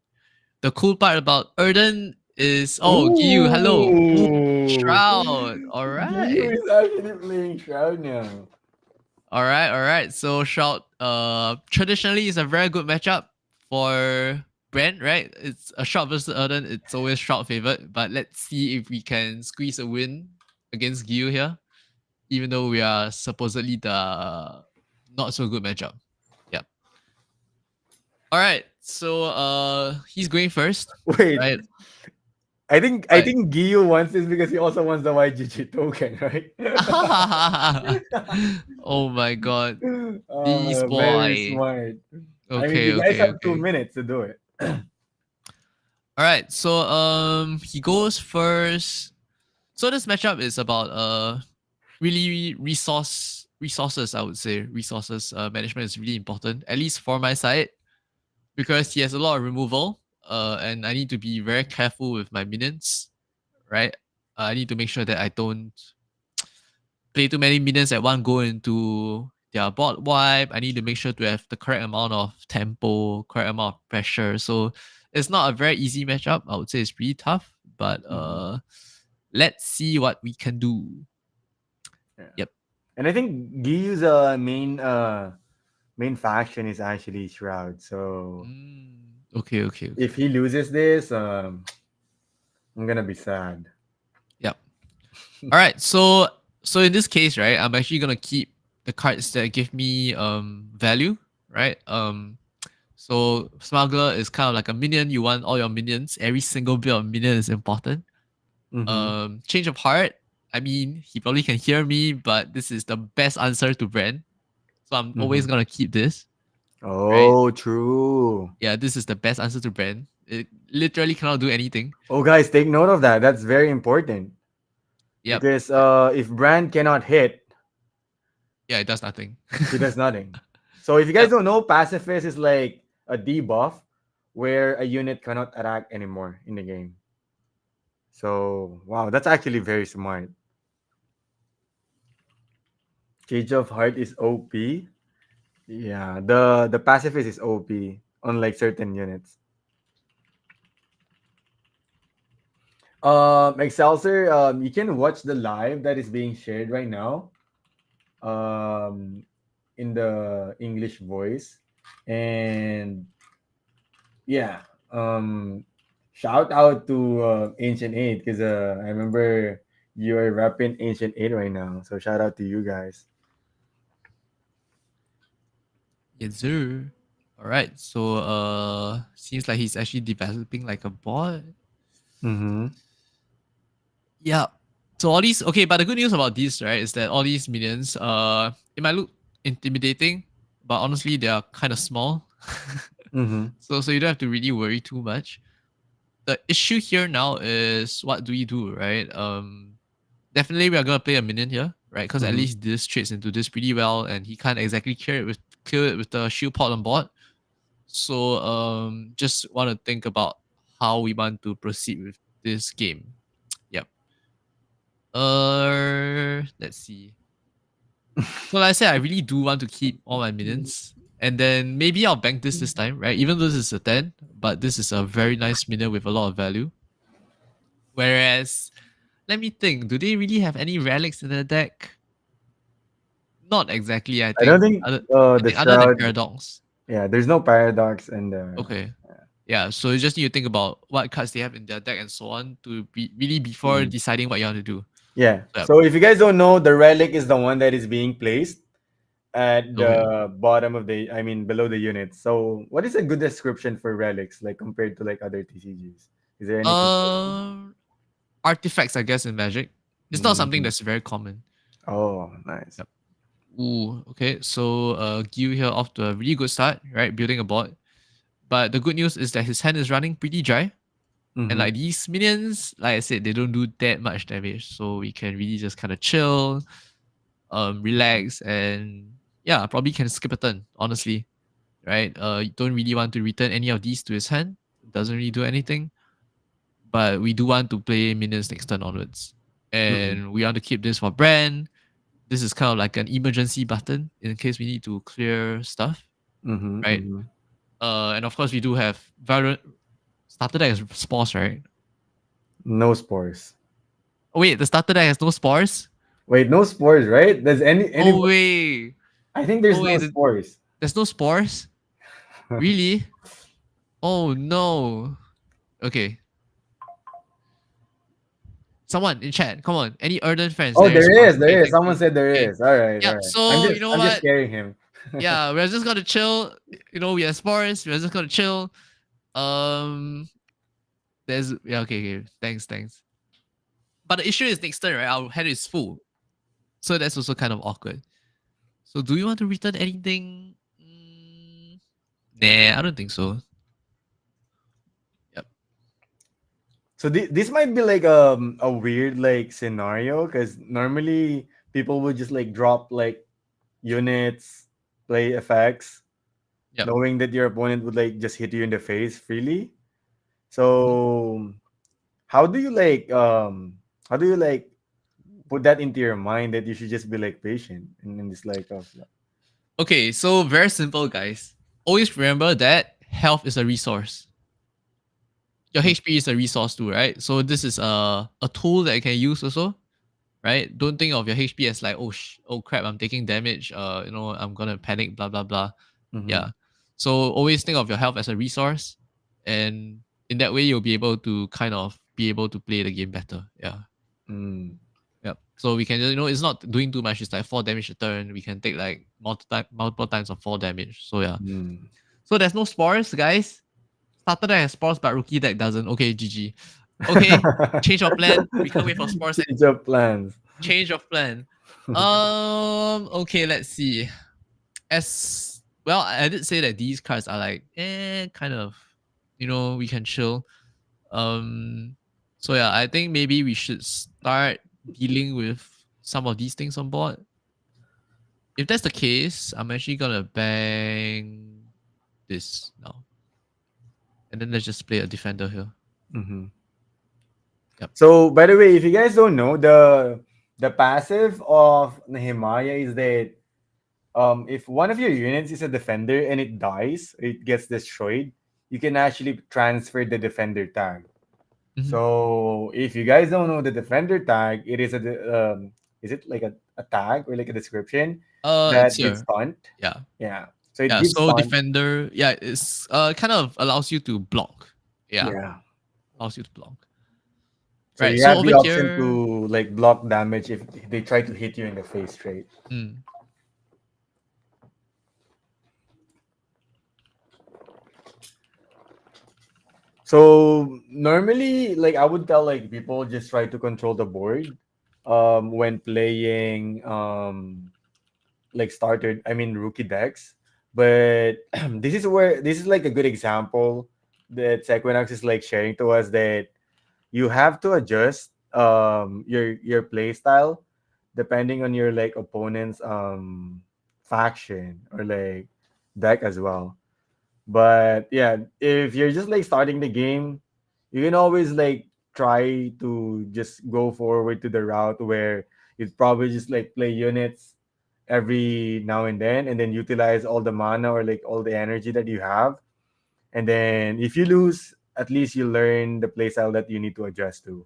S11: the cool part about Erden is Giyu, hello. Ooh, Shroud.
S10: Giyu
S11: Alright.
S10: is actually playing Shroud now.
S11: Alright. So Shroud traditionally is a very good matchup for Brand, right? It's a Shroud versus Erden, it's always Shroud favored, but let's see if we can squeeze a win against Giyu here, even though we are supposedly the not so good matchup. Yep. Alright, so he's going first.
S10: Wait.
S11: Right?
S10: I think Giyu wants this because he also wants the YGG token, right?
S11: Oh my god. These boy.
S10: Very smart.
S11: Okay,
S10: I mean, you guys have 2 minutes to do it.
S11: Alright, so he goes first. So this matchup is about really resources, I would say. Resources management is really important, at least for my side, because he has a lot of removal. And I need to be very careful with my minions, right? I need to make sure that I don't play too many minions at one go into their bot wipe. I need to make sure to have the correct amount of tempo, correct amount of pressure. So it's not a very easy matchup. I would say it's pretty tough, but let's see what we can do.
S10: Yeah.
S11: Yep.
S10: And I think Giyu's main faction is actually Shroud. So
S11: Okay.
S10: if he loses this, I'm gonna be sad.
S11: Yep. All right. So in this case, right, I'm actually gonna keep the cards that give me value, right? So Smuggler is kind of like a minion. You want all your minions. Every single bit of minion is important. Change of Heart. I mean, he probably can hear me, but this is the best answer to Brand. So I'm always gonna keep this.
S10: Oh,
S11: right?
S10: True.
S11: Yeah, this is the best answer to Brand. It literally cannot do anything.
S10: Oh, guys, take note of that. That's very important.
S11: Yep.
S10: Because if Brand cannot hit,
S11: yeah, it does nothing.
S10: It does nothing. So if you guys don't know, Pacifist is like a debuff where a unit cannot attack anymore in the game. So wow, that's actually very smart. Cage of Heart is OP. Yeah, the Pacifist is OP, unlike certain units. Excelsior, you can watch the live that is being shared right now. In the English voice. And yeah, shout out to Ancient 8 because I remember you are rapping Ancient 8 right now. So shout out to you guys.
S11: Yes, sir. All right. So seems like he's actually developing like a bot. Yeah. So all these but the good news about these, right, is that all these minions, it might look intimidating, but honestly they are kind of small. So you don't have to really worry too much. The issue here now is what do we do, right? Definitely we are gonna play a minion here, right? Because at least this trades into this pretty well, and he can't exactly kill it with the shield pot on board. So just want to think about how we want to proceed with this game. Yep. Let's see. So like I said, I really do want to keep all my minions. And then maybe I'll bank this time, right? Even though this is a 10, but this is a very nice minion with a lot of value. Whereas, let me think, do they really have any relics in their deck? Not exactly, I think.
S10: I don't think
S11: other
S10: the
S11: other than
S10: Shroud.
S11: Paradox.
S10: Yeah, there's no Paradox and
S11: Okay. Yeah, so you just need to think about what cards they have in their deck and so on to be really before deciding what you want to do.
S10: Yeah.
S11: Yep.
S10: So if you guys don't know, the relic is the one that is being placed at
S11: Go ahead.
S10: the bottom of the, I mean, below the unit. So, what is a good description for relics, like compared to like other TCGs? Is there anything?
S11: Um, Artifacts, I guess, in Magic. It's not something
S10: Mhm.
S11: that's very common.
S10: Oh, nice.
S11: Yep. Ooh, okay. So Gil here off to a really good start, right? Building a board. But the good news is that his hand is running pretty dry. And
S10: Mm-hmm.
S11: like these minions, like I said, they don't do that much damage. So we can really just kind of chill, relax, and yeah, probably can skip a turn, honestly. Right? You don't really want to return any of these to his hand. It doesn't really do anything. But we do want to play minions next turn onwards.
S10: Mm-hmm.
S11: And we want to keep this for brand. This is kind of like an emergency button in case we need to clear stuff,
S10: Mm-hmm.
S11: right?
S10: Mm-hmm.
S11: And of course we do have variant starter deck has spores, right?
S10: No spores.
S11: Oh wait, the starter deck has no spores?
S10: Wait, no spores, right? Does any?
S11: Oh wait.
S10: I think there's
S11: Oh
S10: no
S11: wait,
S10: spores.
S11: there's no spores? Really? Oh no. Okay. Someone in chat, come on. Any Erden fans?
S10: Oh,
S11: There is
S10: there
S11: one.
S10: is.
S11: Okay,
S10: There is.
S11: thank
S10: Someone
S11: you.
S10: said there
S11: Okay.
S10: is. All right. All
S11: Yeah,
S10: right.
S11: so you know
S10: I'm just
S11: what?
S10: scaring him.
S11: Yeah, we're just gonna chill. You know, we have spores. We're just gonna chill. Um, there's yeah, okay. Thanks. But the issue is next turn, right? Our hand is full, so that's also kind of awkward. So, do you want to return anything? Nah, I don't think so. Yep.
S10: So this might be like a weird like scenario because normally people would just like drop like units, play effects,
S11: Yep.
S10: knowing that your opponent would like just hit you in the face freely.
S11: Mhm.
S10: So how do you like put that into your mind that you should just be like patient in this like of
S11: Okay, so very simple, guys. Always remember that health is a resource. Your HP is a resource too, right? So this is a tool that you can use also, right? Don't think of your HP as like, oh crap, I'm taking damage. I'm gonna panic, blah blah blah.
S10: Mhm.
S11: Yeah. So always think of your health as a resource, and in that way you'll be able to kind of be able to play the game better. Yeah.
S10: Mm.
S11: Yep. So we can just, it's not doing too much. It's like 4 damage a turn. We can take like multiple times of 4 damage. So yeah.
S10: Mm.
S11: So there's no spores, guys. Starter deck has spores, but rookie deck doesn't. Okay, GG. Okay, change of plan. We can't wait for spores.
S10: Change of plans.
S11: Change of plan. Okay, let's see. As well, I did say that these cards are like, kind of, we can chill. So yeah, I think maybe we should start dealing with some of these things on board. If that's the case, I'm actually gonna bang this now. And then let's just play a defender here.
S10: Mm-hmm.
S11: Yep.
S10: So, by the way, if you guys don't know, the passive of Nehemiah is that if one of your units is a defender and it dies, it gets destroyed, you can actually transfer the defender tag.
S11: Mhm.
S10: So, if you guys don't know the defender tag, it is is it like a tag or like a description
S11: It's
S10: that gives
S11: here.
S10: stunt?
S11: Yeah.
S10: Yeah. So it
S11: Yeah.
S10: gives
S11: So
S10: stunt.
S11: defender, yeah, it's kind of allows you to block. Yeah.
S10: Yeah.
S11: Allows you to block.
S10: So
S11: Right.
S10: you
S11: So
S10: have
S11: over
S10: the option
S11: here.
S10: to like block damage if they try to hit you in the face straight.
S11: Mm.
S10: So normally, like I would tell like people just try to control the board when playing like starter, I mean rookie decks. But this is like a good example that Sequinox is like sharing to us that you have to adjust your play style depending on your like opponent's faction or like deck as well. But yeah, if you're just like starting the game, you can always like try to just go forward to the route where you'd probably just like play units every now and then utilize all the mana or like all the energy that you have. And then if you lose, at least you learn the playstyle that you need to adjust to.
S11: Mhm.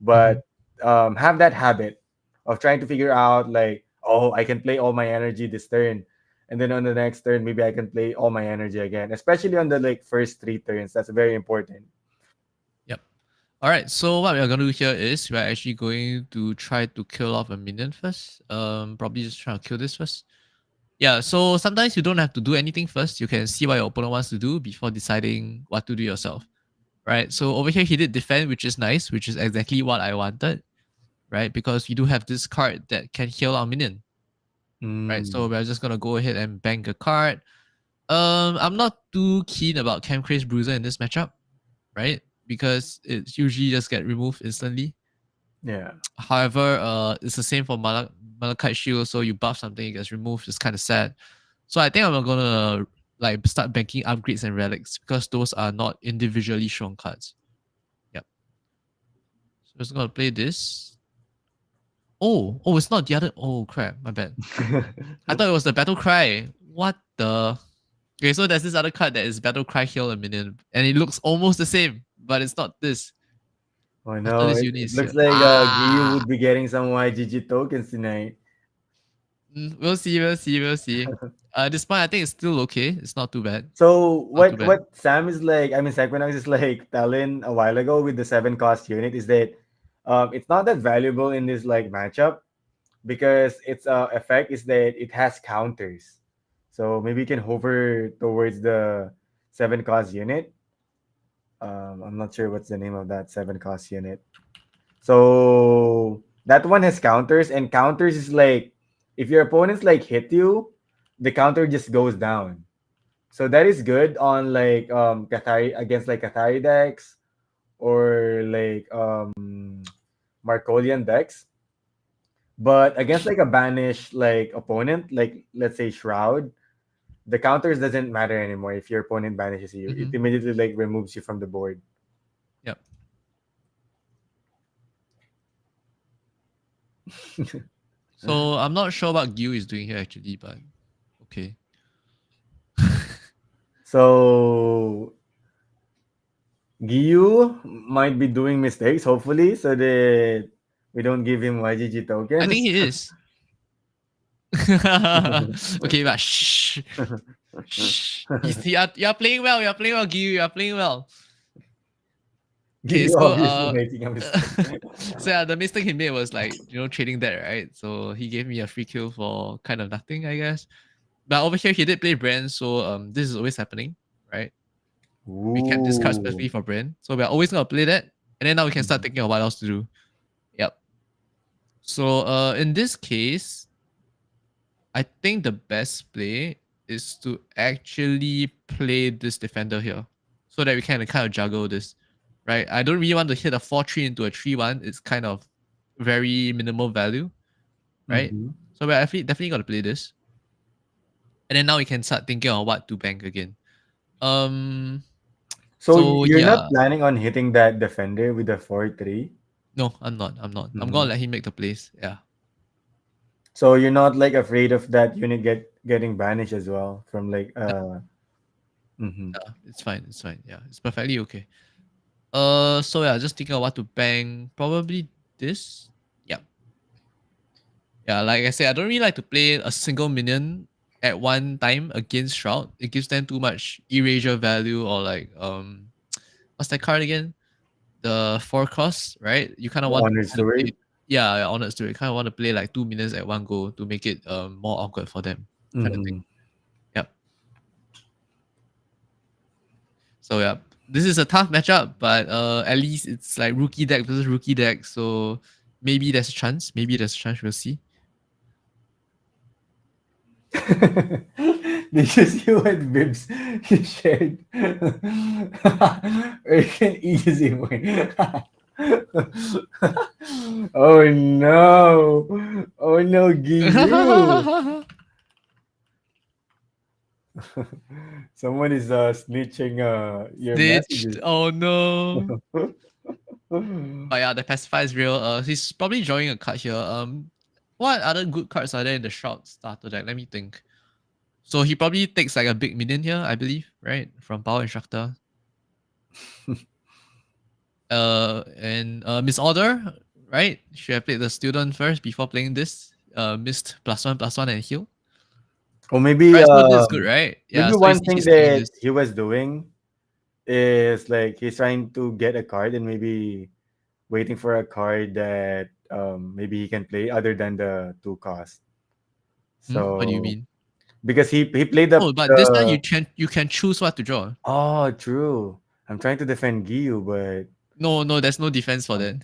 S10: But have that habit of trying to figure out like, oh, I can play all my energy this turn, and then on the next turn maybe I can play all my energy again, especially on the like first 3 turns. That's very important.
S11: Yep. All right. So what we're gonna do here is we're actually going to try to kill off a minion first. Probably just try to kill this first. Yeah, so sometimes you don't have to do anything first. You can see what your opponent wants to do before deciding what to do yourself, right? So over here, he did defend, which is nice, which is exactly what I wanted, right? Because we do have this card that can heal our minion, right? So we're just gonna go ahead and bank a card. I'm not too keen about Camcraze Bruiser in this matchup, right? Because it usually just get removed instantly.
S10: Yeah.
S11: However, it's the same for Malachite Shield, so you buff something, it gets removed. It's kind of sad. So I think I'm gonna like start banking upgrades and relics because those are not individually shown cards. Yep. So I'm just gonna play this. Oh, it's not the other. Oh crap, my bad. I thought it was the Battle Cry. What the? Okay, so there's this other card that is Battle Cry heal a minion, and it looks almost the same, but it's not this.
S10: Oh
S11: I
S10: no,
S11: thought this
S10: it,
S11: unit
S10: it
S11: is
S10: looks
S11: here.
S10: like Giyu would be getting some YGG tokens tonight.
S11: We'll see. At this point, I think it's still okay. It's not too bad.
S10: So
S11: Not too bad.
S10: what Sam is like, I mean Sequinox is like telling a while ago with the 7 cost unit is that it's not that valuable in this like matchup because its effect is that it has counters. So maybe you can hover towards the 7 cost unit. I'm not sure what's the name of that 7 cost unit. So that one has counters, and counters is like if your opponents like hit you, the counter just goes down. So that is good on like Kathari against like Kathari decks or like Markolian decks. But against like a banished like opponent, like let's say Shroud, the counters doesn't matter anymore if your opponent banishes you. It immediately like removes you from the board.
S11: Yep. So I'm not sure what Gil is doing here actually, but okay.
S10: So Giyu might be doing mistakes, hopefully, so that we don't give him YGG tokens.
S11: I think he is. Okay, but shh. Shh. You're playing well. You're playing well, Gil. You're playing well. Okay,
S10: Giyu
S11: so
S10: obviously making a mistake.
S11: so yeah, the mistake he made was like trading that, right? So he gave me a free kill for kind of nothing, I guess. But over here he did play Brand, so this is always happening, right? We kept this card specifically for Brand, so we're always gonna play that, and then now we can start thinking of what else to do. Yep. So in this case, I think the best play is to actually play this defender here, so that we can kind of juggle this, right? I don't really want to hit a 4-3 into a 3-1. It's kind of very minimal value, right? So we're definitely gonna play this, and then now we can start thinking of what to bank again.
S10: So you're
S11: yeah.
S10: not planning on hitting that defender with the 4-3?
S11: No, I'm not. I'm gonna let him make the plays. Yeah.
S10: So you're not like afraid of that unit getting banished as well from like
S11: Yeah, it's fine. Yeah, it's perfectly okay. So yeah, just thinking of what to bang. Probably this. Yeah. Yeah, like I said, I don't really like to play a single minion at one time against Shroud. It gives them too much erasure value or like what's that card again? The 4 cost, right? You kind of want
S10: Honored
S11: to kinda
S10: Steward.
S11: play, yeah, Honored Steward. Kind of want to play like 2 minions at one go to make it more awkward for them. Kind of thing. Yep. So yeah, this is a tough matchup, but at least it's like rookie deck versus rookie deck. So maybe there's a chance. We'll see.
S10: Did you see what Bibs he shared? Or you can easy win. Oh no! Oh no, Giyu! Someone is snitching your messages.
S11: Oh no. But yeah, the pacify is real. He's probably drawing a card here. What other good cards are there in the Shroud starter deck? Let me think. So he probably takes like a big minion here, I believe, right? From Power Instructor. And Misorder, right? Should have played the student first before playing this. Missed +1/+1 and heal.
S10: Or maybe
S11: Price mode is good, right? Yeah.
S10: maybe
S11: So
S10: one thing
S11: he's playing
S10: that
S11: this.
S10: he was doing is like he's trying to get a card and maybe waiting for a card that maybe he can play other than the 2 cost. So
S11: What do you mean?
S10: because he played the,
S11: Oh, but this time
S10: the
S11: you can choose what to draw.
S10: oh true. I'm trying to defend Giyu, but
S11: No, there's no defense for that.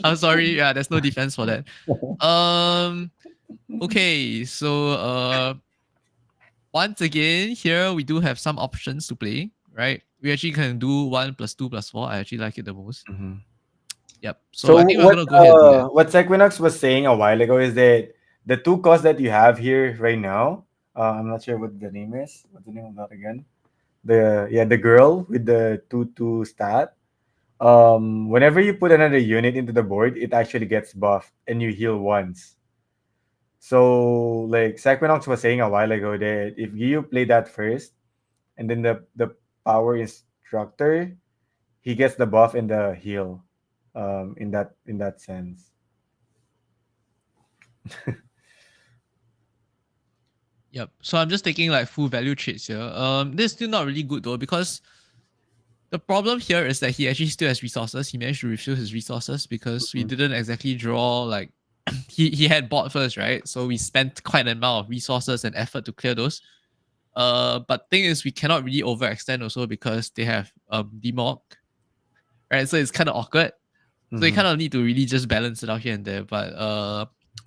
S11: I'm sorry. Yeah, there's no defense for that. Okay, so once again, here we do have some options to play, right? We actually can do 1 + 2 + 4. I actually like it the most.
S10: Mhm.
S11: Yep. So
S10: So
S11: I think we're gonna go ahead and do that.
S10: what Sequinox was saying a while ago is that the two costs that you have here right now, I'm not sure what the name is. What's the name of that again? The girl with the 2/2 stat. Whenever you put another unit into the board, it actually gets buffed and you heal once. So like Sequinox was saying a while ago that if you play that first, and then the power instructor, he gets the buff and the heal, in that sense.
S11: Yep. So I'm just taking like full value trades here. This is still not really good though, because the problem here is that he actually still has resources. He managed to refill his resources because we didn't exactly draw like he had bought first, right? So we spent quite an amount of resources and effort to clear those. But thing is we cannot really overextend also because they have demog, right? So it's kind of awkward. So you kind of need to really just balance it out here and there. But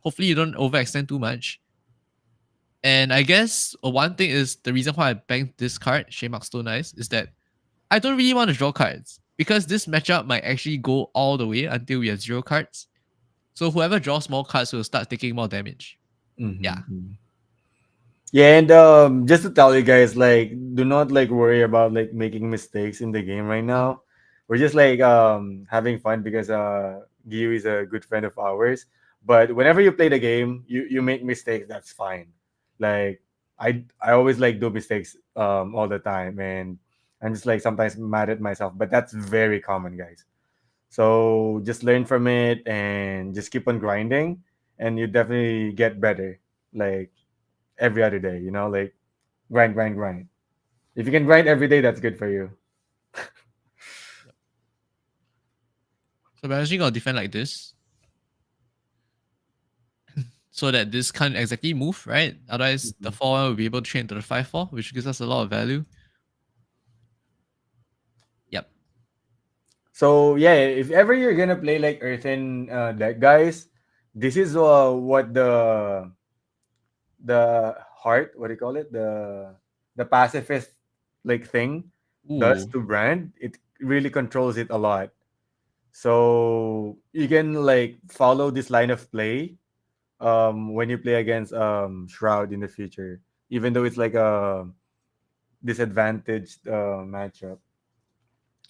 S11: hopefully you don't overextend too much. And I guess one thing is the reason why I banked this card, Shaymark Stone Eyes, is that I don't really want to draw cards because this matchup might actually go all the way until we have 0 cards. So whoever draws more cards will start taking more damage. Yeah.
S10: Yeah, and just to tell you guys, like, do not like worry about like making mistakes in the game right now. We're just like having fun because Giyu is a good friend of ours. But whenever you play the game, you make mistakes. That's fine. Like I always like do mistakes all the time, and I'm just like sometimes mad at myself. But that's very common, guys. So just learn from it and just keep on grinding, and you definitely get better. Like every other day, like grind, grind, grind. If you can grind every day, that's good for you.
S11: So we're actually gonna defend like this. So that this can't exactly move, right? Otherwise the 4 will be able to train to the 5/4, which gives us a lot of value. Yep.
S10: So yeah, if ever you're gonna play like Earthen deck, guys, this is what the heart, what do you call it, the pacifist like thing does
S11: Ooh.
S10: to Brand. It really controls it a lot. So you can like follow this line of play when you play against Shroud in the future, even though it's like a disadvantaged matchup.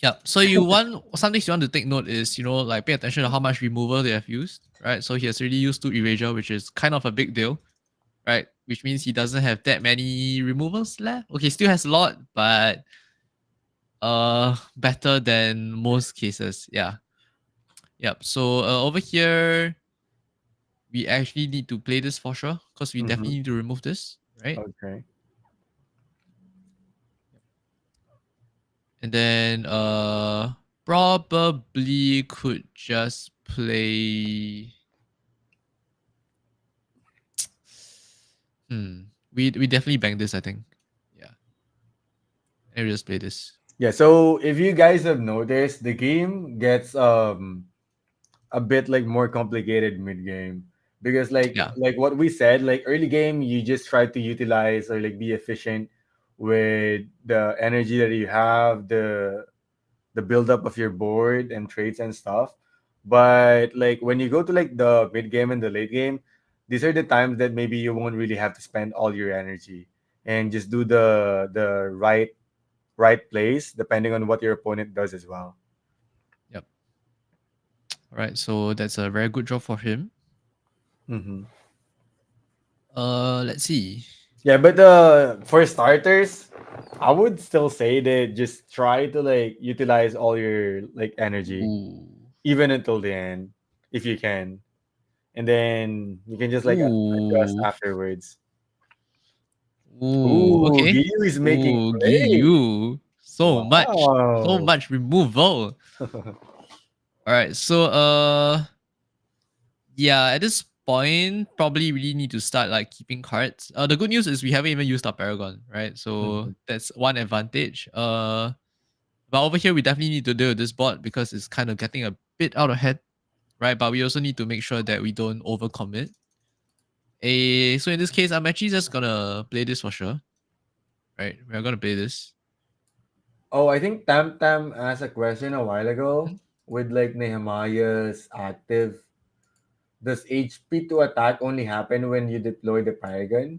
S11: Yeah. So you want something you want to take note is, like pay attention to how much removal they have used, right? So he has already used 2 erasure, which is kind of a big deal, right? Which means he doesn't have that many removals left. Okay, still has a lot, but better than most cases. Yeah. Yep. So over here, we actually need to play this for sure because we definitely need to remove this, right?
S10: Okay.
S11: And then probably could just play. We definitely bang this, I think. Yeah. And we just play this.
S10: Yeah, so if you guys have noticed, the game gets a bit like more complicated mid game because like what we said, like early game you just try to utilize or like be efficient with the energy that you have, the buildup of your board and traits and stuff. But like when you go to like the mid game and the late game, these are the times that maybe you won't really have to spend all your energy and just do the right plays depending on what your opponent does as well.
S11: Yep. All right, so that's a very good job for him. Let's see.
S10: Yeah, but for starters, I would still say that just try to like utilize all your like energy, even until the end, if you can, and then you can just like adjust afterwards.
S11: Okay.
S10: Giyu is making plays.
S11: Giyu. So
S10: Wow.
S11: much removal. All right, so yeah, at this point, probably really need to start like keeping cards. The good news is we haven't even used our Paragon, right? So
S10: Mm-hmm.
S11: that's one advantage. But over here we definitely need to deal with this bot because it's kind of getting a bit out of hand, right? But we also need to make sure that we don't overcommit. So in this case, I'm actually just gonna play this for sure. Right, we're gonna play this.
S10: Oh, I think Tam Tam asked a question a while ago with like Nehemiah's active. Does HP to attack only happen when you deploy the Paragon?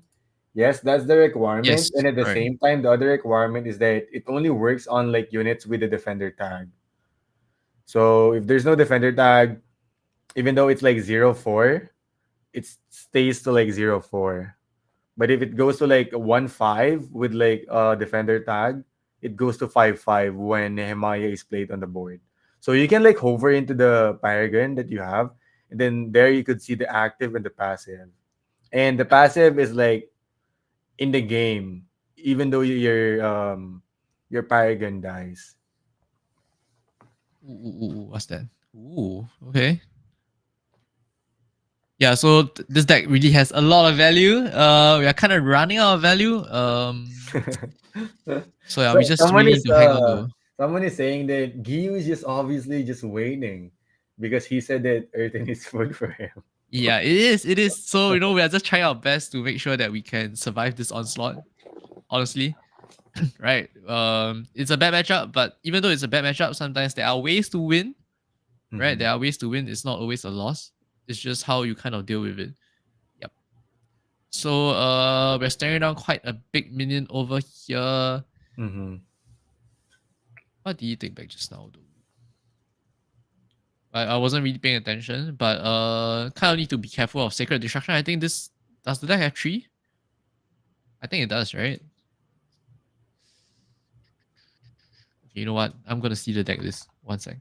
S10: Yes, that's the requirement.
S11: Yes,
S10: And at the
S11: correct.
S10: same time, the other requirement is that it only works on like units with the defender tag. So if there's no defender tag, even though it's like 0-4, it stays to like 0-4. But if it goes to like 1-5 with like a defender tag, it goes to 5-5 when Nehemiah is played on the board. So you can like hover into the Paragon that you have, and then there you could see the active and the passive. And the passive is like in the game, even though your Paragon dies.
S11: Ooh, what's that? Ooh, okay. Yeah, so this deck really has a lot of value. We are kind of running out of value. So yeah, we just
S10: Someone
S11: really
S10: is
S11: need to hang on though.
S10: someone is saying that Giyu is just obviously just waiting because he said that Earthen is food for him.
S11: Yeah, it is. It is. So we are just trying our best to make sure that we can survive this onslaught. Honestly, right? It's a bad matchup, but even though it's a bad matchup, sometimes there are ways to win. Right? There are ways to win. It's not always a loss. It's just how you kind of deal with it. Yep. So we're staring down quite a big minion over here. What did you take back just now, though? I wasn't really paying attention, but kind of need to be careful of Sacred Destruction. I think this does the deck have 3? I think it does, right? Okay, you know what? I'm gonna see the deck list. One sec.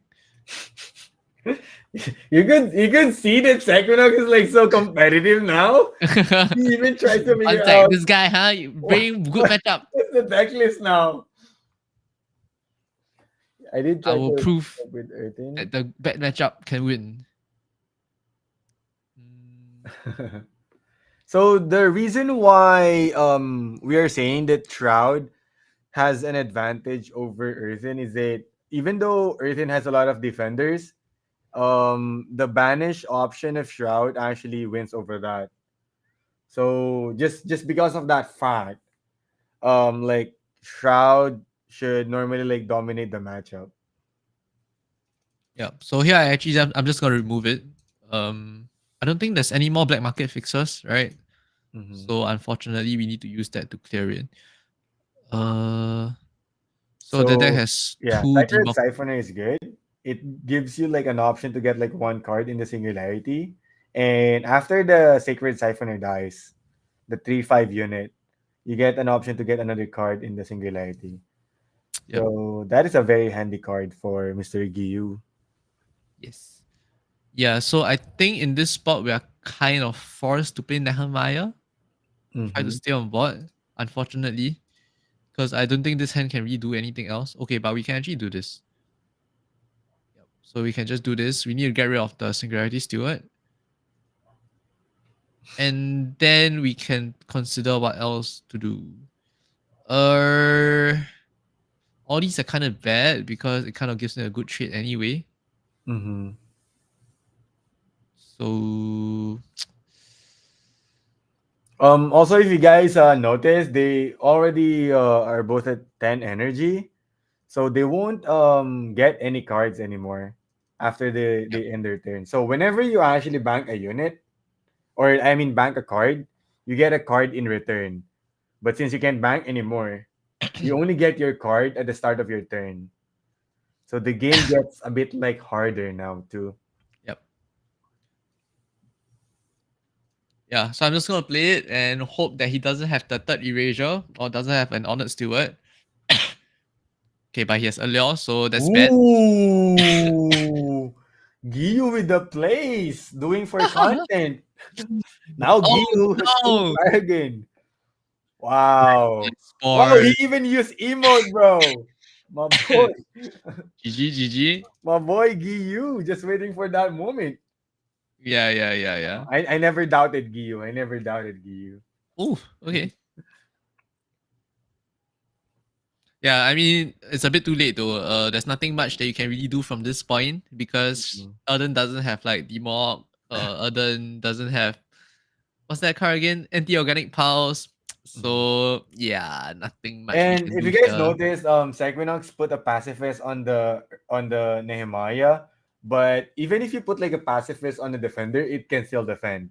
S10: You could see that Sequinox is like so competitive now. He even tries to figure out
S11: This guy, huh? You bring good matchup.
S10: what's the deck list now. I did try
S11: will
S10: to
S11: prove
S10: with Earthen.
S11: that the bad matchup can win.
S10: So the reason why we are saying that Shroud has an advantage over Earthen is that even though Earthen has a lot of defenders, the banish option of Shroud actually wins over that. So just because of that fact, like Shroud should normally like dominate the matchup.
S11: Yeah. So here I'm just gonna remove it. I don't think there's any more black market fixers, right? So unfortunately we need to use that to clear it. So the deck has two
S10: Sacred
S11: debuff.
S10: Siphoner is good. It gives you like an option to get like one card in the Singularity. And after the Sacred Siphoner dies, the 3/5 unit, you get an option to get another card in the Singularity.
S11: Yep.
S10: So that is a very handy card for Mr. Giyu.
S11: Yes. Yeah, so I think in this spot we are kind of forced to play Nehemiah. Try to stay on board, unfortunately. Because I don't think this hand can really do anything else. Okay, but we can actually do this. Yep. So we can just do this. We need to get rid of the Singularity Steward. And then we can consider what else to do. All these are kind of bad because it kind of gives me a good trade anyway. So
S10: also, if you guys notice, they already are both at 10 energy, so they won't get any cards anymore after they end their turn. So whenever you actually bank a unit, or I mean bank a card, you get a card in return. But since you can't bank anymore, you only get your card at the start of your turn. So the game gets a bit like harder now too.
S11: Yep. Yeah, so I'm just gonna play it and hope that he doesn't have the third erasure or doesn't have an honored steward. Okay, but he has Allure, so that's bad.
S10: Ooh, Giyu with the plays, doing for content. Now Giyu has
S11: no!
S10: Paragon. Wow.
S11: Sport.
S10: Wow, he even used emote, bro. My boy.
S11: GG.
S10: My boy Giyu, just waiting for that moment.
S11: Yeah.
S10: I never doubted Giyu. I never doubted Giyu.
S11: Oh, okay. Yeah, I mean, it's a bit too late though. There's nothing much that you can really do from this point because Erden doesn't have like Demog. Erden doesn't have what's that card again? Anti-organic pulse. So yeah, nothing much we
S10: And
S11: can
S10: if
S11: do
S10: you guys
S11: here.
S10: notice, Sequinox put a pacifist on the Nehemiah, but even if you put like a pacifist on the defender, it can still defend.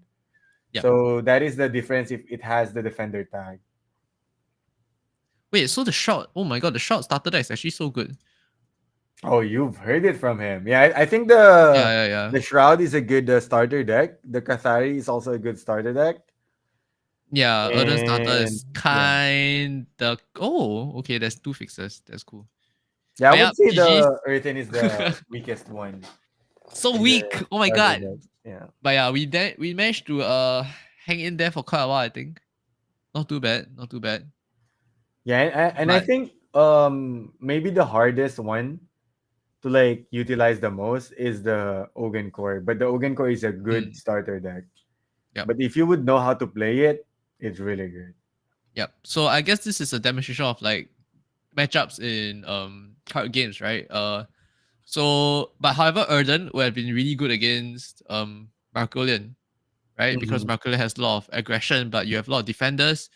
S11: Yeah.
S10: So that is the difference if it has the defender tag.
S11: Wait, so the shot, oh my god, the shot starter deck is actually so good.
S10: Oh, you've heard it from him. Yeah, I think the
S11: Yeah.
S10: the Shroud is a good starter deck. The Kathari is also a good starter deck.
S11: Yeah, Erden starter is
S10: And
S11: kinda. Oh, okay, there's 2 fixes. That's cool.
S10: yeah, I
S11: But yeah,
S10: would say
S11: GG's.
S10: the Earthen is the weakest one.
S11: So
S10: in
S11: weak.
S10: the
S11: Oh my
S10: starter
S11: god.
S10: deck. Yeah.
S11: But yeah, we managed to hang in there for quite a while, I think. Not too bad.
S10: Yeah, and I
S11: But-
S10: think maybe the hardest one to like utilize the most is the Ogun Core. But the Ogun Core is a good starter deck.
S11: Yeah.
S10: But if you would know how to play it, it's really good.
S11: Yep. So I guess this is a demonstration of like matchups in card games, right? But however, Erden would have been really good against Markolian, right? Because Markolian has a lot of aggression, but you have a lot of defenders,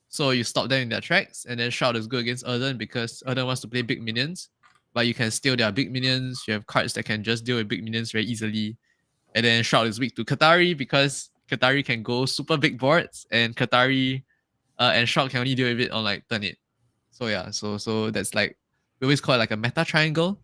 S11: so you stop them in their tracks. And then Shroud is good against Erden because Erden wants to play big minions, but you can steal their big minions. You have cards that can just deal with big minions very easily. And then Shroud is weak to Katari because Katari can go super big boards, and Katari and Shroud can only deal with it on like turn 8. So yeah, so that's like we always call it like a meta triangle.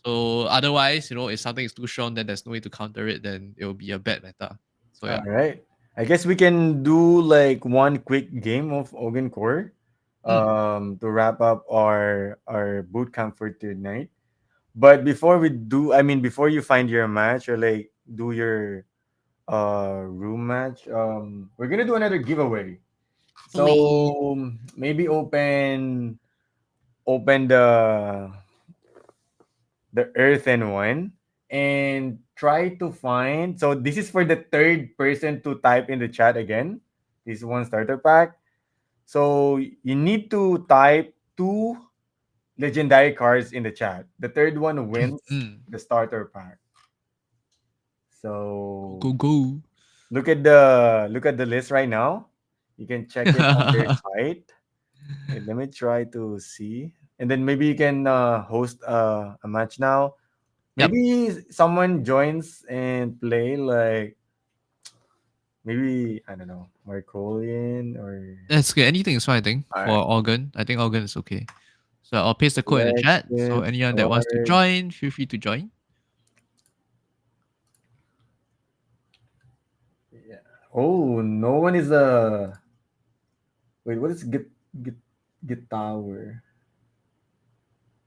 S11: So otherwise, if something is too strong, then there's no way to counter it. Then it will be a bad meta. So yeah.
S10: All right. I guess we can do like one quick game of Ogun Core to wrap up our boot camp for tonight. But before we do, before you find your match or like do your room match, we're gonna do another giveaway. So maybe open the earthen one and try to find. So this is for the third person to type in the chat again. This is one starter pack. So you need to type 2 legendary cards in the chat. The third one wins the starter pack. So
S11: go.
S10: Look at the list right now. You can check it on their site. Wait, let me try to see. And then maybe you can host a match now. Maybe someone joins and play like maybe I don't know, Markolian or
S11: That's good. Anything is fine, I think.
S10: All
S11: For Organ. I think Organ is okay. So I'll paste the code in the chat. So
S10: Let's
S11: anyone that wants to
S10: start.
S11: join, feel free to join.
S10: Oh, no one is a. Wait, what is get tower?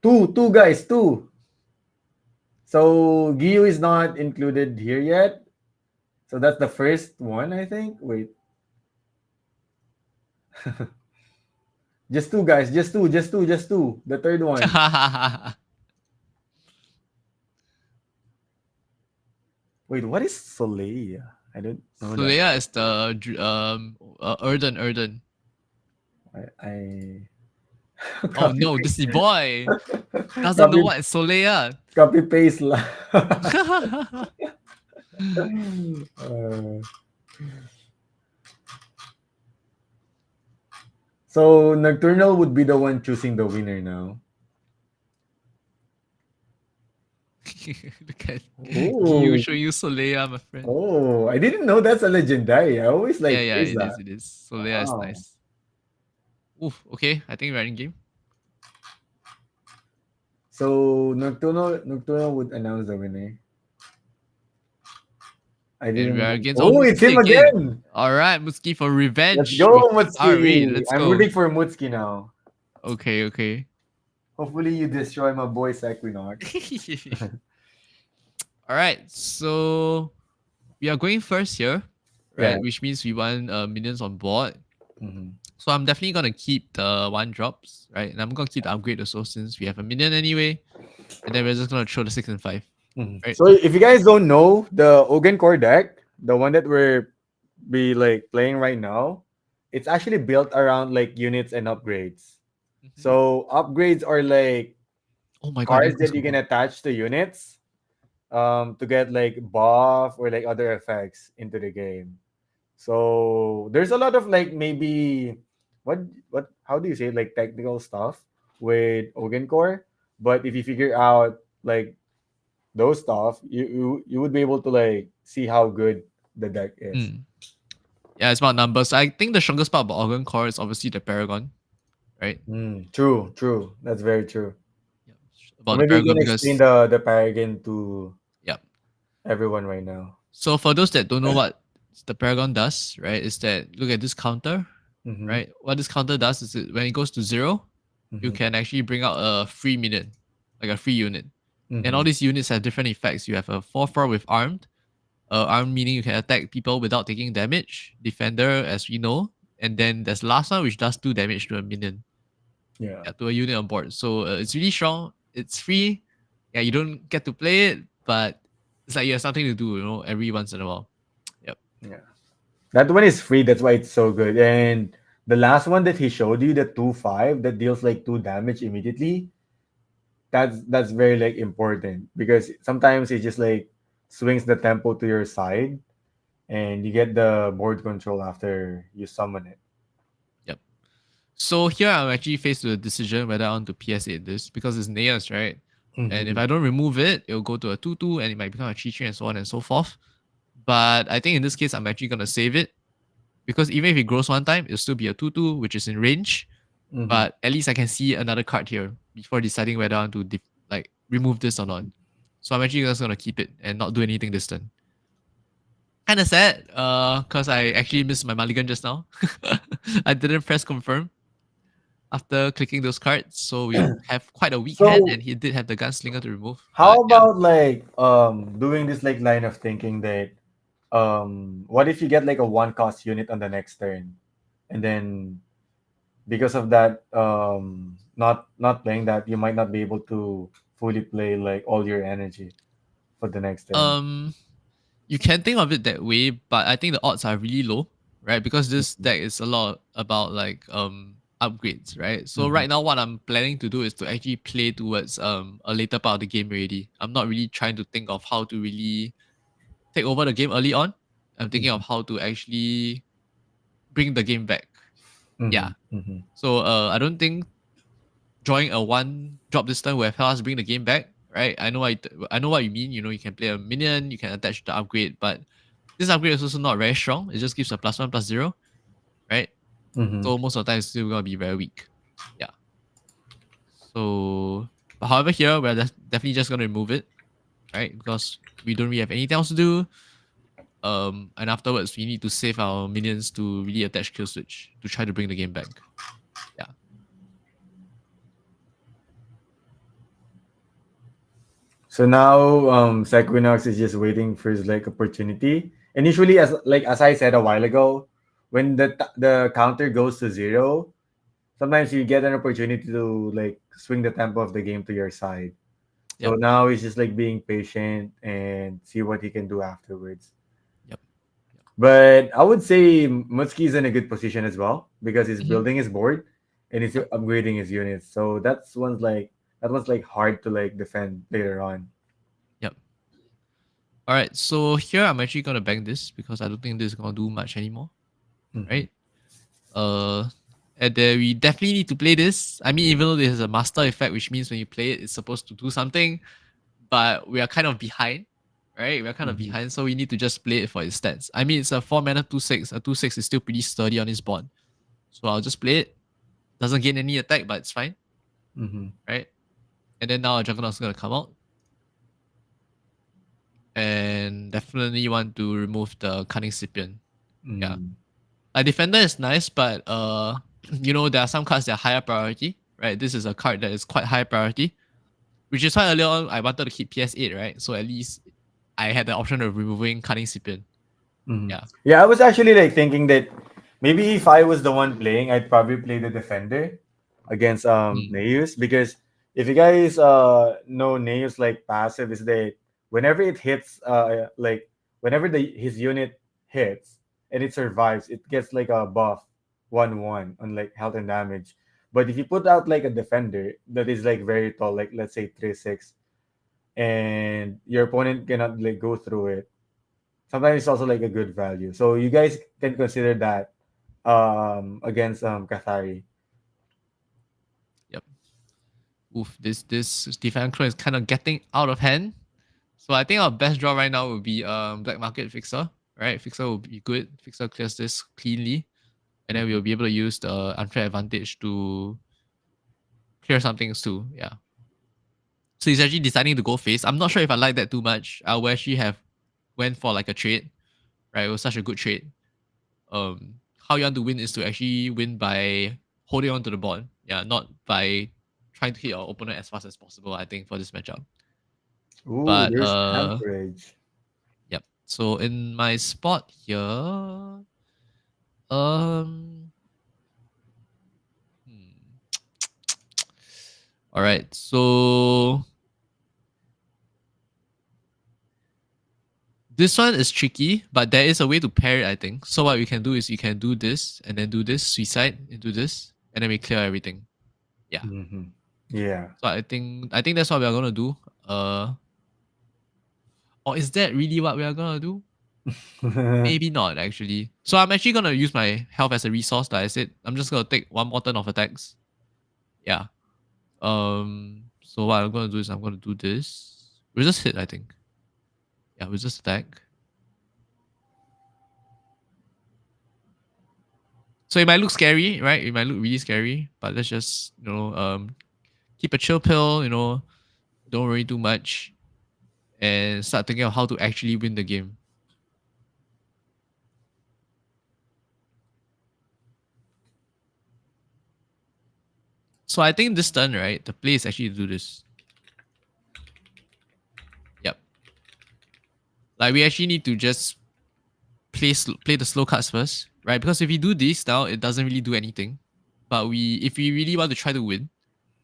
S10: Two guys, two. So Giyu is not included here yet. So that's the first one, I think. Wait. Just 2 guys, just two. The third one. Wait, what is Soleil? I don't know.
S11: Sulea is the Erden.
S10: I
S11: Oh no, this is boy doesn't know what is Solea.
S10: Copy paste lah. So Nocturnal would be the one choosing the winner now.
S11: Look at
S10: Ooh.
S11: you showing you Solea, my friend.
S10: Oh, I didn't know that's a legendary. I always like
S11: yeah,
S10: praise
S11: it
S10: that.
S11: is. Solea is
S10: Wow.
S11: nice. Oof, okay, I think we're in game.
S10: So Nocturnal would announce the winner. I
S11: And
S10: didn't
S11: we are
S10: know.
S11: against
S10: Oh, it's him again.
S11: Alright, Mutski for revenge.
S10: Let's go,
S11: with
S10: Mutski.
S11: Ari. Let's
S10: I'm
S11: go.
S10: rooting for Mutski now.
S11: Okay.
S10: Hopefully you destroy my boy Sequinox.
S11: Alright, so we are going first here, right?
S10: Yeah.
S11: Which means we want minions on board.
S10: Mhm.
S11: So I'm definitely gonna keep the 1 drops, right? And I'm gonna keep the upgrade also since we have a minion anyway. And then we're just gonna throw the 6 and 5.
S10: Mhm.
S11: Right?
S10: So if you guys don't know the Ogan Core deck, the one that we're be like playing right now, it's actually built around like units and upgrades.
S11: Mhm.
S10: So upgrades are like
S11: Oh my god,
S10: cards
S11: that feels
S10: that
S11: so
S10: you can
S11: good.
S10: attach to units to get like buff or like other effects into the game. So there's a lot of like maybe what how do you say it? Like technical stuff with Ogan Core. But if you figure out like those stuff, you would be able to like see how good the deck is.
S11: Mm. Yeah, it's about numbers. I think the strongest part about Organ Core is obviously the Paragon, right?
S10: True, true. That's very true.
S11: Yeah,
S10: So
S11: about the
S10: maybe you
S11: Paragon
S10: can explain
S11: because
S10: the Paragon to
S11: yeah.
S10: everyone right now.
S11: So for those that don't know what the Paragon does, right, is that look at this counter,
S10: Mm-hmm.
S11: right? What this counter does is when it goes to 0, you
S10: Mm-hmm.
S11: can actually bring out a free minion, like a free unit. And all
S10: Mm-hmm.
S11: these units have different effects. You have a 4/4 with armed. Armed meaning you can attack people without taking damage. Defender, as we know. And then there's the last one which does 2 damage to a minion.
S10: Yeah.
S11: Yeah, to a unit on board. So it's really strong. It's free. Yeah, you don't get to play it, but it's like you have something to do, every once in a while. Yep.
S10: Yeah. That one is free. That's why it's so good. And the last one that he showed you, the 2/5 that deals like 2 damage immediately, that's very like important because sometimes it just like swings the tempo to your side and you get the board control after you summon it.
S11: Yep. So here I'm actually faced with a decision whether I want to PS8 this because it's Neas, right? And if
S10: Mhm.
S11: I don't remove it, it'll go to a 2/2 and it might become a 3/3 and so on and so forth. But I think in this case, I'm actually going to save it because even if it grows one time, it'll still be a 2/2, which is in range.
S10: Mhm.
S11: But at least I can see another card here before deciding whether I want to like remove this or not. So I'm actually just going to keep it and not do anything this turn. Kind of sad because I actually missed my mulligan just now. I didn't press confirm after clicking those cards. So we have quite a weak hand
S10: So
S11: and he did have the gunslinger to remove. But
S10: how
S11: yeah.
S10: about like doing this like line of thinking that what if you get like a one cost unit on the next turn and then because of that not playing that you might not be able to fully play like all your energy for the next turn.
S11: Um you can think of it that way, but I think the odds are really low, right? Because this deck is a lot about like upgrades, right? So
S10: Mhm.
S11: right now what I'm planning to do is to actually play towards a later part of the game already. I'm not really trying to think of how to really take over the game early on. I'm thinking of how to actually bring the game back. Yeah.
S10: Mhm. Mhm.
S11: So I don't think drawing a one drop this turn will help us bring the game back, right? I know what you mean. You can play a minion, you can attach the upgrade, but this upgrade is also not very strong. It just gives a +1/+0, right?
S10: Mhm.
S11: So most of the time it's still gonna be very weak. Yeah. So, but however, here we're definitely just gonna remove it, right? Because we don't really have anything else to do. And afterwards we need to save our minions to really attach kill switch to try to bring the game back. Yeah.
S10: So now Sequinox is just waiting for his like opportunity. And usually as I said a while ago, when the counter goes to 0, sometimes you get an opportunity to like swing the tempo of the game to your side. So
S11: Yep.
S10: now he's just like being patient and see what he can do afterwards.
S11: Yep.
S10: But I would say Mutski is in a good position as well because he's
S11: Mhm.
S10: building his board and he's
S11: Yep.
S10: upgrading his units. So that one's like hard to like defend later on.
S11: Yep. All right. So here I'm actually gonna bank this because I don't think this is gonna do much anymore,
S10: Mhm.
S11: right? And then we definitely need to play this. I mean, even though this is a master effect, which means when you play it, it's supposed to do something, but we are kind of behind, right? We are kind of
S10: Mhm.
S11: behind, so we need to just play it for its stats. I mean, it's a 4 mana 2/6. A 2/6 is still pretty sturdy on his board, so I'll just play it. Doesn't gain any attack, but it's fine,
S10: Mhm.
S11: right? And then now a Juggernaut's gonna come out, and definitely want to remove the Cunning Scipio. Yeah.
S10: Mm.
S11: A defender is nice, but there are some cards that are higher priority, right? This is a card that is quite high priority, which is why earlier on I wanted to keep PS8, right? So at least I had the option of removing Cunning Scipio.
S10: Mhm.
S11: Yeah.
S10: Yeah, I was actually like thinking that maybe if I was the one playing, I'd probably play the defender against
S11: Mm.
S10: Neus because if you guys know Neus like passive is that whenever it hits, like whenever his unit hits and it survives, it gets like a buff 1/1 on like health and damage. But if you put out like a defender that is like very tall, like let's say 3-6, and your opponent cannot like go through it, sometimes it's also like a good value. So you guys can consider that against Kathari.
S11: Yep. Oof, this defense clone is kind of getting out of hand. So I think our best draw right now would be Black Market Fixer. Right? Fixer will be good. Fixer clears this cleanly. And then we'll be able to use the unfair advantage to clear some things too. Yeah. So he's actually deciding to go face. I'm not sure if I like that too much. I would actually have went for like a trade. Right? It was such a good trade. How you want to win is to actually win by holding on to the board. Yeah, not by trying to hit your opponent as fast as possible, I think, for this matchup.
S10: Ooh,
S11: But
S10: there's average.
S11: yep. So in my spot here, all right. So this one is tricky, but there is a way to pair it, I think. So what we can do is you can do this and then do this, suicide into this, and then we clear everything. Yeah.
S10: Mm-hmm. Yeah.
S11: So I think that's what we are gonna do. Or is that really what we are gonna do? Maybe not actually. So I'm actually gonna use my health as a resource. Like I said, I'm just gonna take one more turn of attacks. Yeah. So what I'm gonna do is I'm gonna do this. We'll just hit, I think. Yeah, we'll just attack. So it might look scary, right? It might look really scary, but let's just, keep a chill pill, don't worry too much, and start thinking of how to actually win the game. So I think this turn, right, the play is actually to do this. Yep. Like we actually need to just play the slow cards first, right? Because if we do this now, it doesn't really do anything. But if we really want to try to win,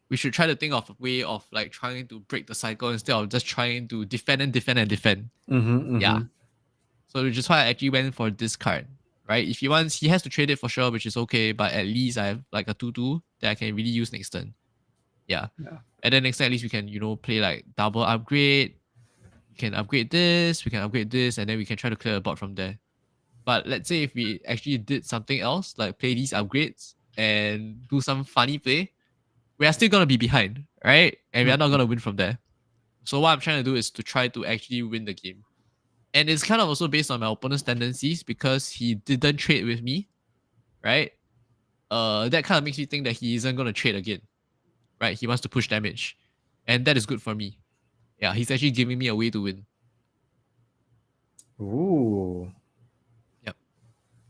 S11: we should try to think of a way of like trying to break the cycle instead of just trying to defend and defend and defend.
S10: Mm-hmm,
S11: Yeah.
S10: mm-hmm.
S11: So which is why I actually went for this card, right? If he wants, he has to trade it for sure, which is okay. But at least I have like a 2/2 that I can really use next turn. Yeah. And then next turn, at least we can, play like double upgrade. We can upgrade this, we can upgrade this, and then we can try to clear a board from there. But let's say if we actually did something else, like play these upgrades and do some funny play, we are still going to be behind, right? And we are not going to win from there. So what I'm trying to do is to try to actually win the game. And it's kind of also based on my opponent's tendencies because he didn't trade with me, right? That kind of makes me think that he isn't going to trade again, right? He wants to push damage. And that is good for me. Yeah, he's actually giving me a way to win.
S10: Ooh.
S11: Yep.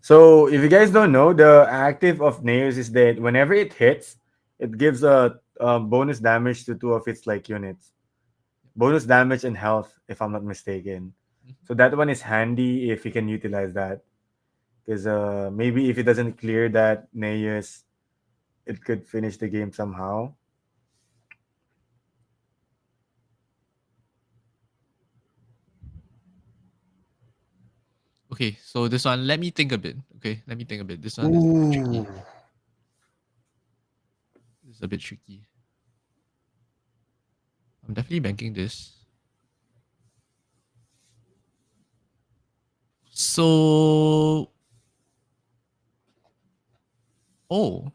S10: So if you guys don't know, the active of Neos is that whenever it hits, it gives a bonus damage to 2 of its like units. Bonus damage and health, if I'm not mistaken. So that one is handy if you can utilize that. Because maybe if it doesn't clear that Neos, it could finish the game somehow.
S11: Okay, so this one, let me think a bit. Okay, let me think a bit. This one is a bit tricky. This is a bit tricky. I'm definitely banking this. So... Oh.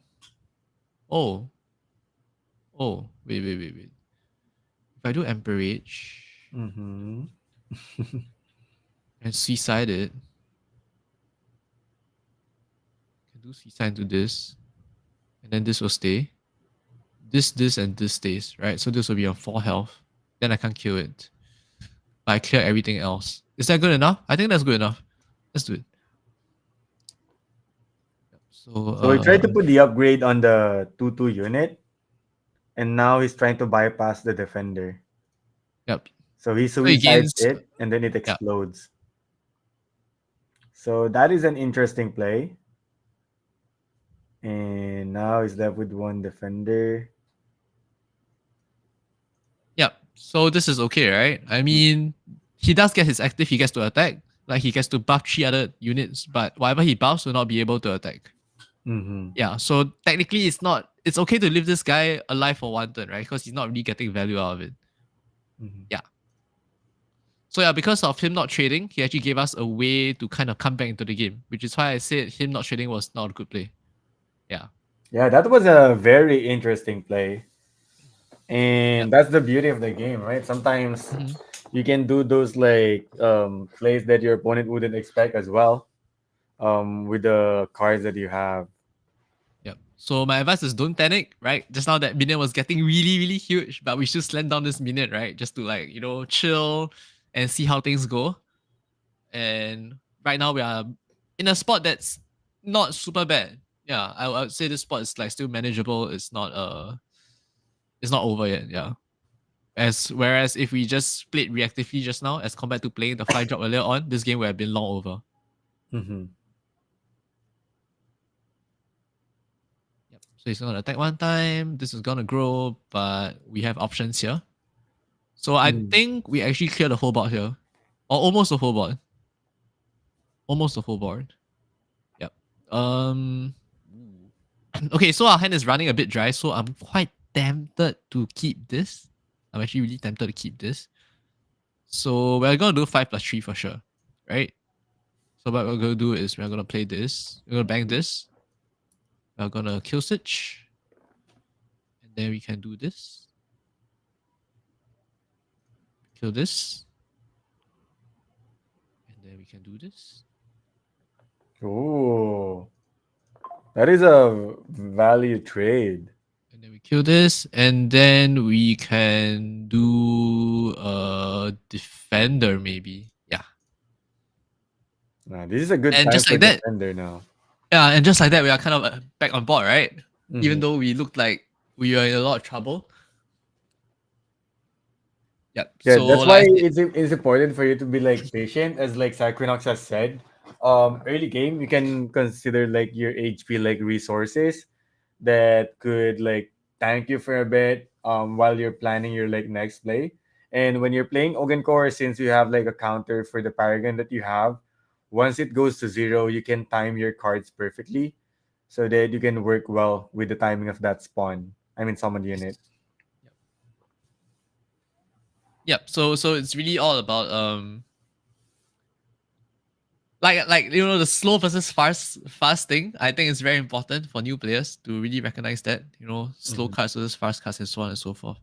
S11: Wait. If I do Emperage
S10: Mm-hmm.
S11: and Suicide it, I can do Suicide into this, and then this will stay. This, and this stays, right? So this will be on 4 health. Then I can't kill it. But I clear everything else. Is that good enough? I think that's good enough. Let's do it.
S10: So he tried to put the upgrade on the 2/2 unit, and now he's trying to bypass the defender.
S11: Yep.
S10: So he
S11: So he
S10: suicides
S11: gains-
S10: it, and then it explodes. So that is an interesting play. And now he's left with 1 defender.
S11: Yep. So this is okay, right? I mean, he does get his active, he gets to attack. Like he gets to buff 3 other units, but whatever he buffs will not be able to attack.
S10: Mm-hmm.
S11: Yeah, so technically it's okay to leave this guy alive for 1 turn, right? Because he's not really getting value out of it.
S10: Mm-hmm.
S11: Yeah. So yeah, because of him not trading, he actually gave us a way to kind of come back into the game, which is why I said him not trading was not a good play. Yeah.
S10: Yeah, that was a very interesting play. And that's the beauty of the game, right? Sometimes you can do those like plays that your opponent wouldn't expect as well, with the cards that you have.
S11: Yep. So my advice is don't panic, right? Just now that minion was getting really, really huge, but we should slam down this minion, right? Just to like, chill and see how things go. And right now we are in a spot that's not super bad. Yeah, I would say this spot is like still manageable. It's not over yet. Yeah. Whereas if we just played reactively just now, as compared to playing the 5-drop earlier on, this game would have been long over.
S10: Mm-hmm.
S11: Yep. So he's gonna attack 1 time. This is gonna grow, but we have options here. So I think we actually clear the whole board here, or almost the whole board. Almost the whole board. Yep. Okay, so our hand is running a bit dry, so I'm quite tempted to keep this. I'm actually really tempted to keep this. So we're gonna do 5+3 for sure, right? So what we're gonna do is we're gonna play this. We're gonna bang this. We're gonna kill switch, and then we can do this. Kill this, and then we can do this.
S10: Oh, that is a value trade.
S11: And then we kill this, and then we can do a defender maybe. Yeah.
S10: Nah, this is a good
S11: And
S10: time
S11: just
S10: for
S11: like that.
S10: defender now.
S11: Yeah, and just like that, we are kind of back on board, right?
S10: Mhm.
S11: Even though we looked like we were in a lot of trouble. Yep.
S10: Yeah,
S11: so
S10: that's why
S11: like,
S10: it's important for you to be like patient, as like Sequinox has said. Early game, you can consider like your HP like resources that could like tank you for a bit while you're planning your like next play. And when you're playing Core, since you have like a counter for the Paragon that you have, once it goes to 0, you can time your cards perfectly so that you can work well with the timing of that summon unit.
S11: yep. So it's really all about the slow versus fast thing. I think it's very important for new players to really recognize that, slow cards versus fast cards and so on and so forth.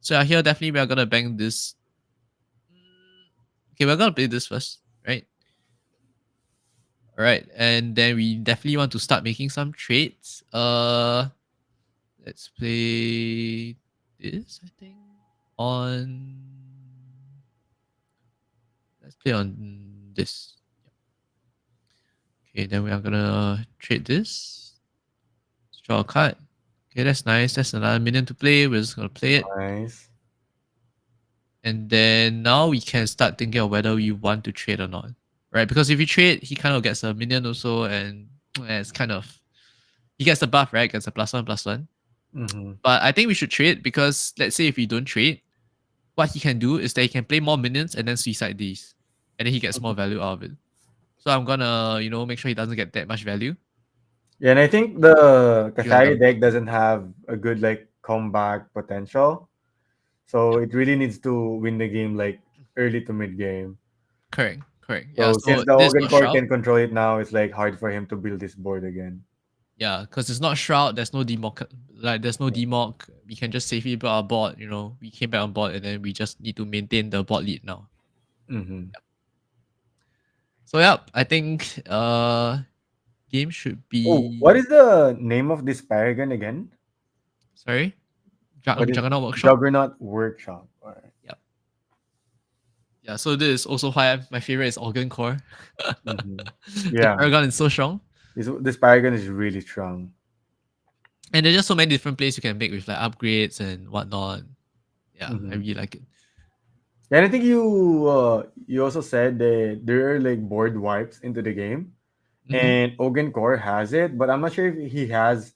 S11: So yeah, here definitely we are gonna bang this. Okay, we're gonna play this first, right? Alright, and then we definitely want to start making some trades. Let's play this, I think. Let's play on this. Okay, then we are gonna trade this. Let's draw a card. Okay, that's nice. That's another minion to play. We're just gonna play it.
S10: Nice.
S11: And then now we can start thinking of whether we want to trade or not. Right? Because if you trade, he kind of gets a minion also, and it's kind of he gets a buff, right? Gets a +1/+1.
S10: Mm-hmm.
S11: But I think we should trade because let's say if we don't trade, what he can do is that he can play more minions and then suicide these. And then he gets more value out of it. So I'm gonna, make sure he doesn't get that much value.
S10: Yeah, and I think the Kasari
S11: them.
S10: deck doesn't have a good like comeback potential. So it really needs to win the game like early to mid game.
S11: Correct.
S10: So
S11: Yeah,
S10: since the
S11: this is
S10: Organ
S11: not
S10: Core
S11: Shroud.
S10: can control it now, it's like hard for him to build this board again.
S11: Yeah, because it's not Shroud, there's no demok. There's no demok. We can just safely build our board, we came back on board and then we just need to maintain the board lead now.
S10: Mm-hmm.
S11: Yep. So yeah, I think game should be.
S10: Oh, what is the name of this Paragon again?
S11: Sorry?
S10: What is-
S11: Juggernaut Workshop?
S10: Juggernaut Workshop. All right.
S11: Yep. Yeah, so this is also why my favorite is Organ Core.
S10: Mhm.
S11: The
S10: Yeah.
S11: Paragon is so strong.
S10: This Paragon is really strong.
S11: And there's just so many different plays you can make with like upgrades and whatnot. Yeah, I
S10: Mhm.
S11: really like it.
S10: Yeah, and I think you also said that there are like board wipes into the game,
S11: Mhm.
S10: and Organ Core has it, but I'm not sure if he has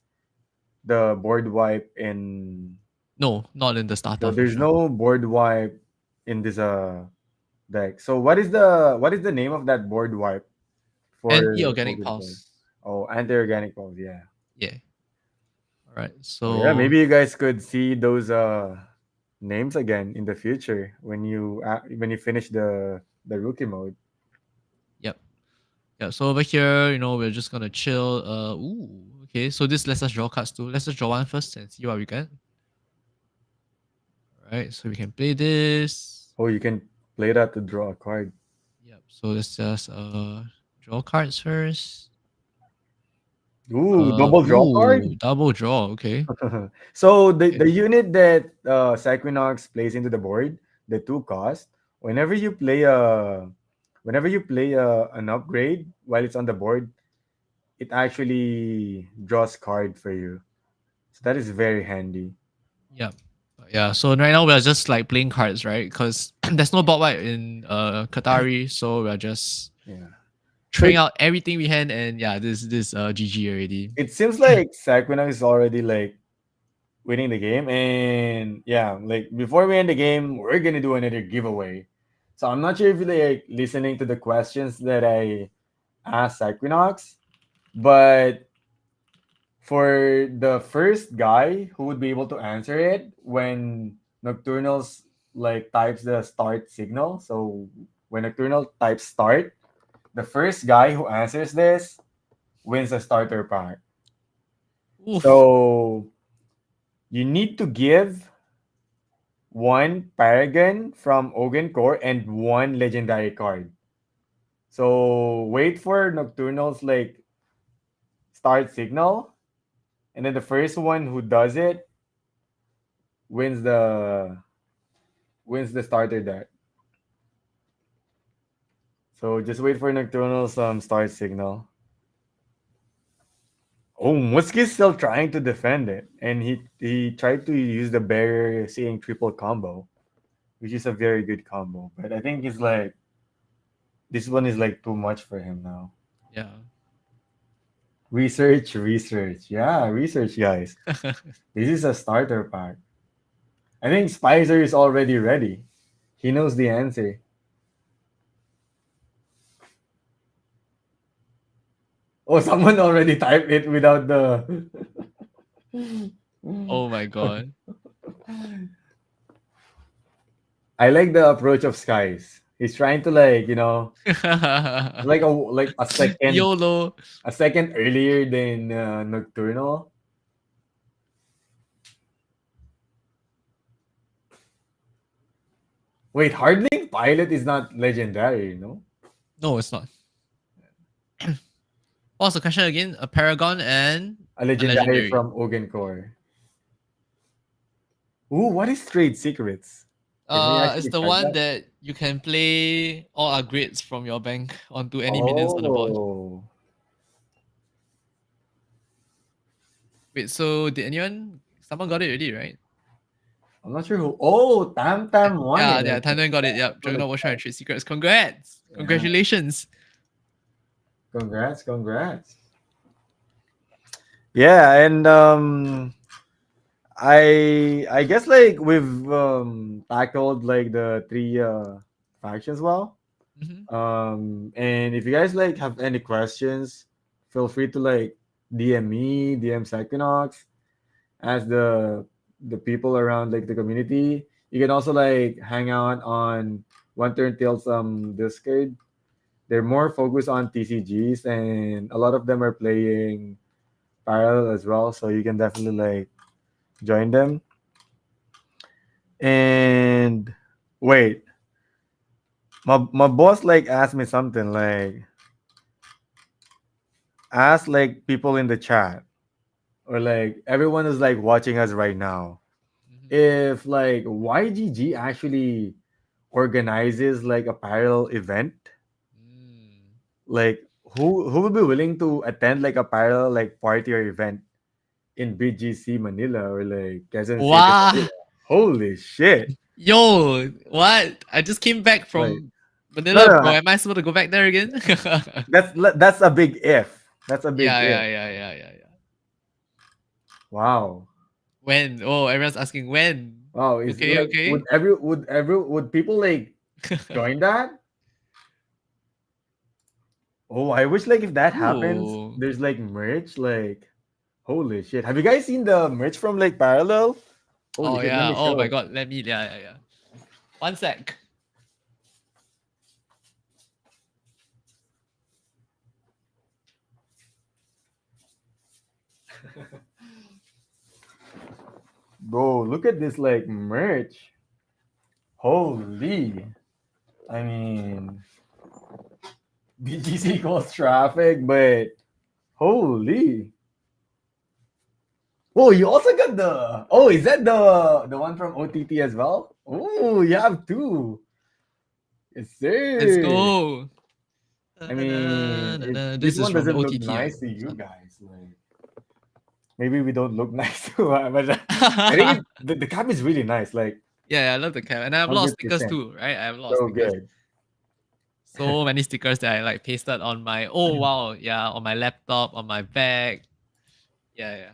S10: the board wipe in
S11: No, not in the starter.
S10: So
S11: for
S10: there's
S11: sure.
S10: no board wipe in this deck. So what is the name of that board wipe for
S11: Anti-organic
S10: Open Core?
S11: pulse.
S10: Oh, anti-organic pulse, yeah.
S11: Yeah. All right.
S10: Oh yeah,
S11: So
S10: maybe you guys could see those names again in the future when you finish the rookie mode.
S11: yep. Yeah. So over here, we're just gonna chill. Ooh. Okay. So this lets us draw cards too. Let's just draw one first and see what we get. All right. So we can play this.
S10: Oh, you can play that to draw a card.
S11: Yep. So let's just draw cards first.
S10: Ooh, double draw card.
S11: Double draw. Okay.
S10: So the unit that Sequinox plays into the board, the 2 cost, whenever you play an upgrade while it's on the board, it actually draws card for you. So that is very handy.
S11: Yep. Yeah. So right now we're just like playing cards, right? Because there's no bot white in Qatari, so we're just throwing out everything we can, and yeah, this GG already.
S10: It seems like Sequinox is already like winning the game, and yeah, like before we end the game, we're gonna do another giveaway. So I'm not sure if you're like listening to the questions that I asked Sequinox, but for the first guy who would be able to answer it when Nocturnals like types the start signal. So when Nocturnal types start, the first guy who answers this wins a starter pack.
S11: Oof.
S10: So you need to give one Paragon from Ogan Core and one legendary card. So wait for Nocturnal's like start signal, and then the first one who does it wins the starter deck. So just wait for Nocturnal's start signal. Oh, Muski's still trying to defend it, and he tried to use the barrier seeing triple combo, which is a very good combo. But I think it's like this one is like too much for him now.
S11: Yeah.
S10: Research. Yeah, research, guys. This is a starter pack. I think Spicer is already ready. He knows the answer. Oh, someone already typed it without the.
S11: Oh my god.
S10: I like the approach of Skies. He's trying to like like a second
S11: YOLO.
S10: a second earlier than Nocturnal. Wait, Hardlink Pilot is not legendary, no?
S11: No, it's not. What's the question again? A Paragon and
S10: A legendary from Ogan Core. Ooh, what is Trade Secrets? Can we
S11: It's
S10: actually
S11: the
S10: check
S11: one that you can play all upgrades from your bank onto any minions on the board.
S10: Oh.
S11: Wait, so did someone got it already, right?
S10: I'm not sure who. Oh, Tam Tam won
S11: Yeah,
S10: it.
S11: yeah, Tandem got it. Yep, Dragon Ocean and Trade Secrets. Congrats!
S10: Yeah.
S11: Congratulations!
S10: Congrats. Yeah, and I guess like we've tackled like the 3 factions well. And if you guys like have any questions, feel free to like DM me, DM Sequinox, ask the people around like the community. You can also like hang out on One Turn Tales Discord. They're more focused on TCGs, and a lot of them are playing Parallel as well, so you can definitely like join them. And wait, my boss like asked me something like ask like people in the chat or like everyone is like watching us right now if like YGG actually organizes like a parallel event, like who would be willing to attend like a parallel like party or event in BGC Manila or like Quezon City,
S11: Wow.
S10: Manila? Holy shit.
S11: Yo, what? I just came back from
S10: Like,
S11: Manila,
S10: no,
S11: bro. Am I supposed to go back there again?
S10: that's a big if. That's a big if.
S11: yeah.
S10: Wow.
S11: When? Oh, everyone's asking when.
S10: Wow, is
S11: Okay,
S10: like
S11: okay.
S10: would people like join that? Oh, I wish like if that happens,
S11: Ooh.
S10: there's like merch. Like, holy shit! Have you guys seen the merch from like Parallel? Holy
S11: Oh
S10: shit! Let
S11: yeah.
S10: me
S11: Oh my
S10: show.
S11: god. Let me. Yeah. 1 sec.
S10: Bro, look at this like merch. Holy! I mean, BGC equals traffic, but holy! Oh, you also got the. Oh, is that the one from OTT as well? Oh, you have two. Yes,
S11: Let's
S10: sir.
S11: go.
S10: I mean, this
S11: This is
S10: one
S11: from the
S10: doesn't look
S11: OTT.
S10: nice to you guys. Like, maybe we don't look nice to but I think the cap is really nice. Like,
S11: Yeah, I love the cap, and I have a lot of stickers
S10: 100%.
S11: too, right? I have a lot of
S10: So
S11: stickers.
S10: good.
S11: So many stickers that I like pasted on my. Oh wow, yeah, on my laptop, on my bag. Yeah.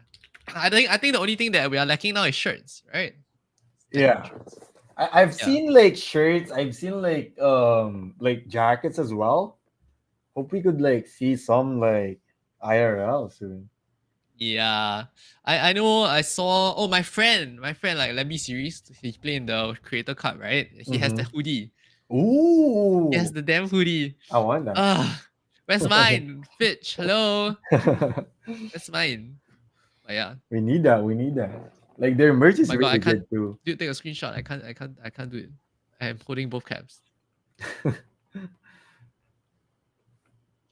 S11: I think the only thing that we are lacking now is shirts, right? Definitely
S10: Yeah.
S11: shirts.
S10: I've
S11: Yeah.
S10: seen like shirts. I've seen like jackets as well. Hope we could like see some like IRL soon.
S11: Yeah. I know I saw my friend like Lemmy series, he played in the creator cup, right? He has the
S10: Mm-hmm.
S11: hoodie. He has
S10: Ooh,
S11: the damn hoodie.
S10: I want that.
S11: Where's mine? Fitch, hello. Where's mine? But yeah.
S10: We need that. We need that. Like their merch
S11: Oh
S10: is
S11: my god, I
S10: really
S11: can't
S10: good too.
S11: dude take a screenshot. I can't do it. I am holding both caps.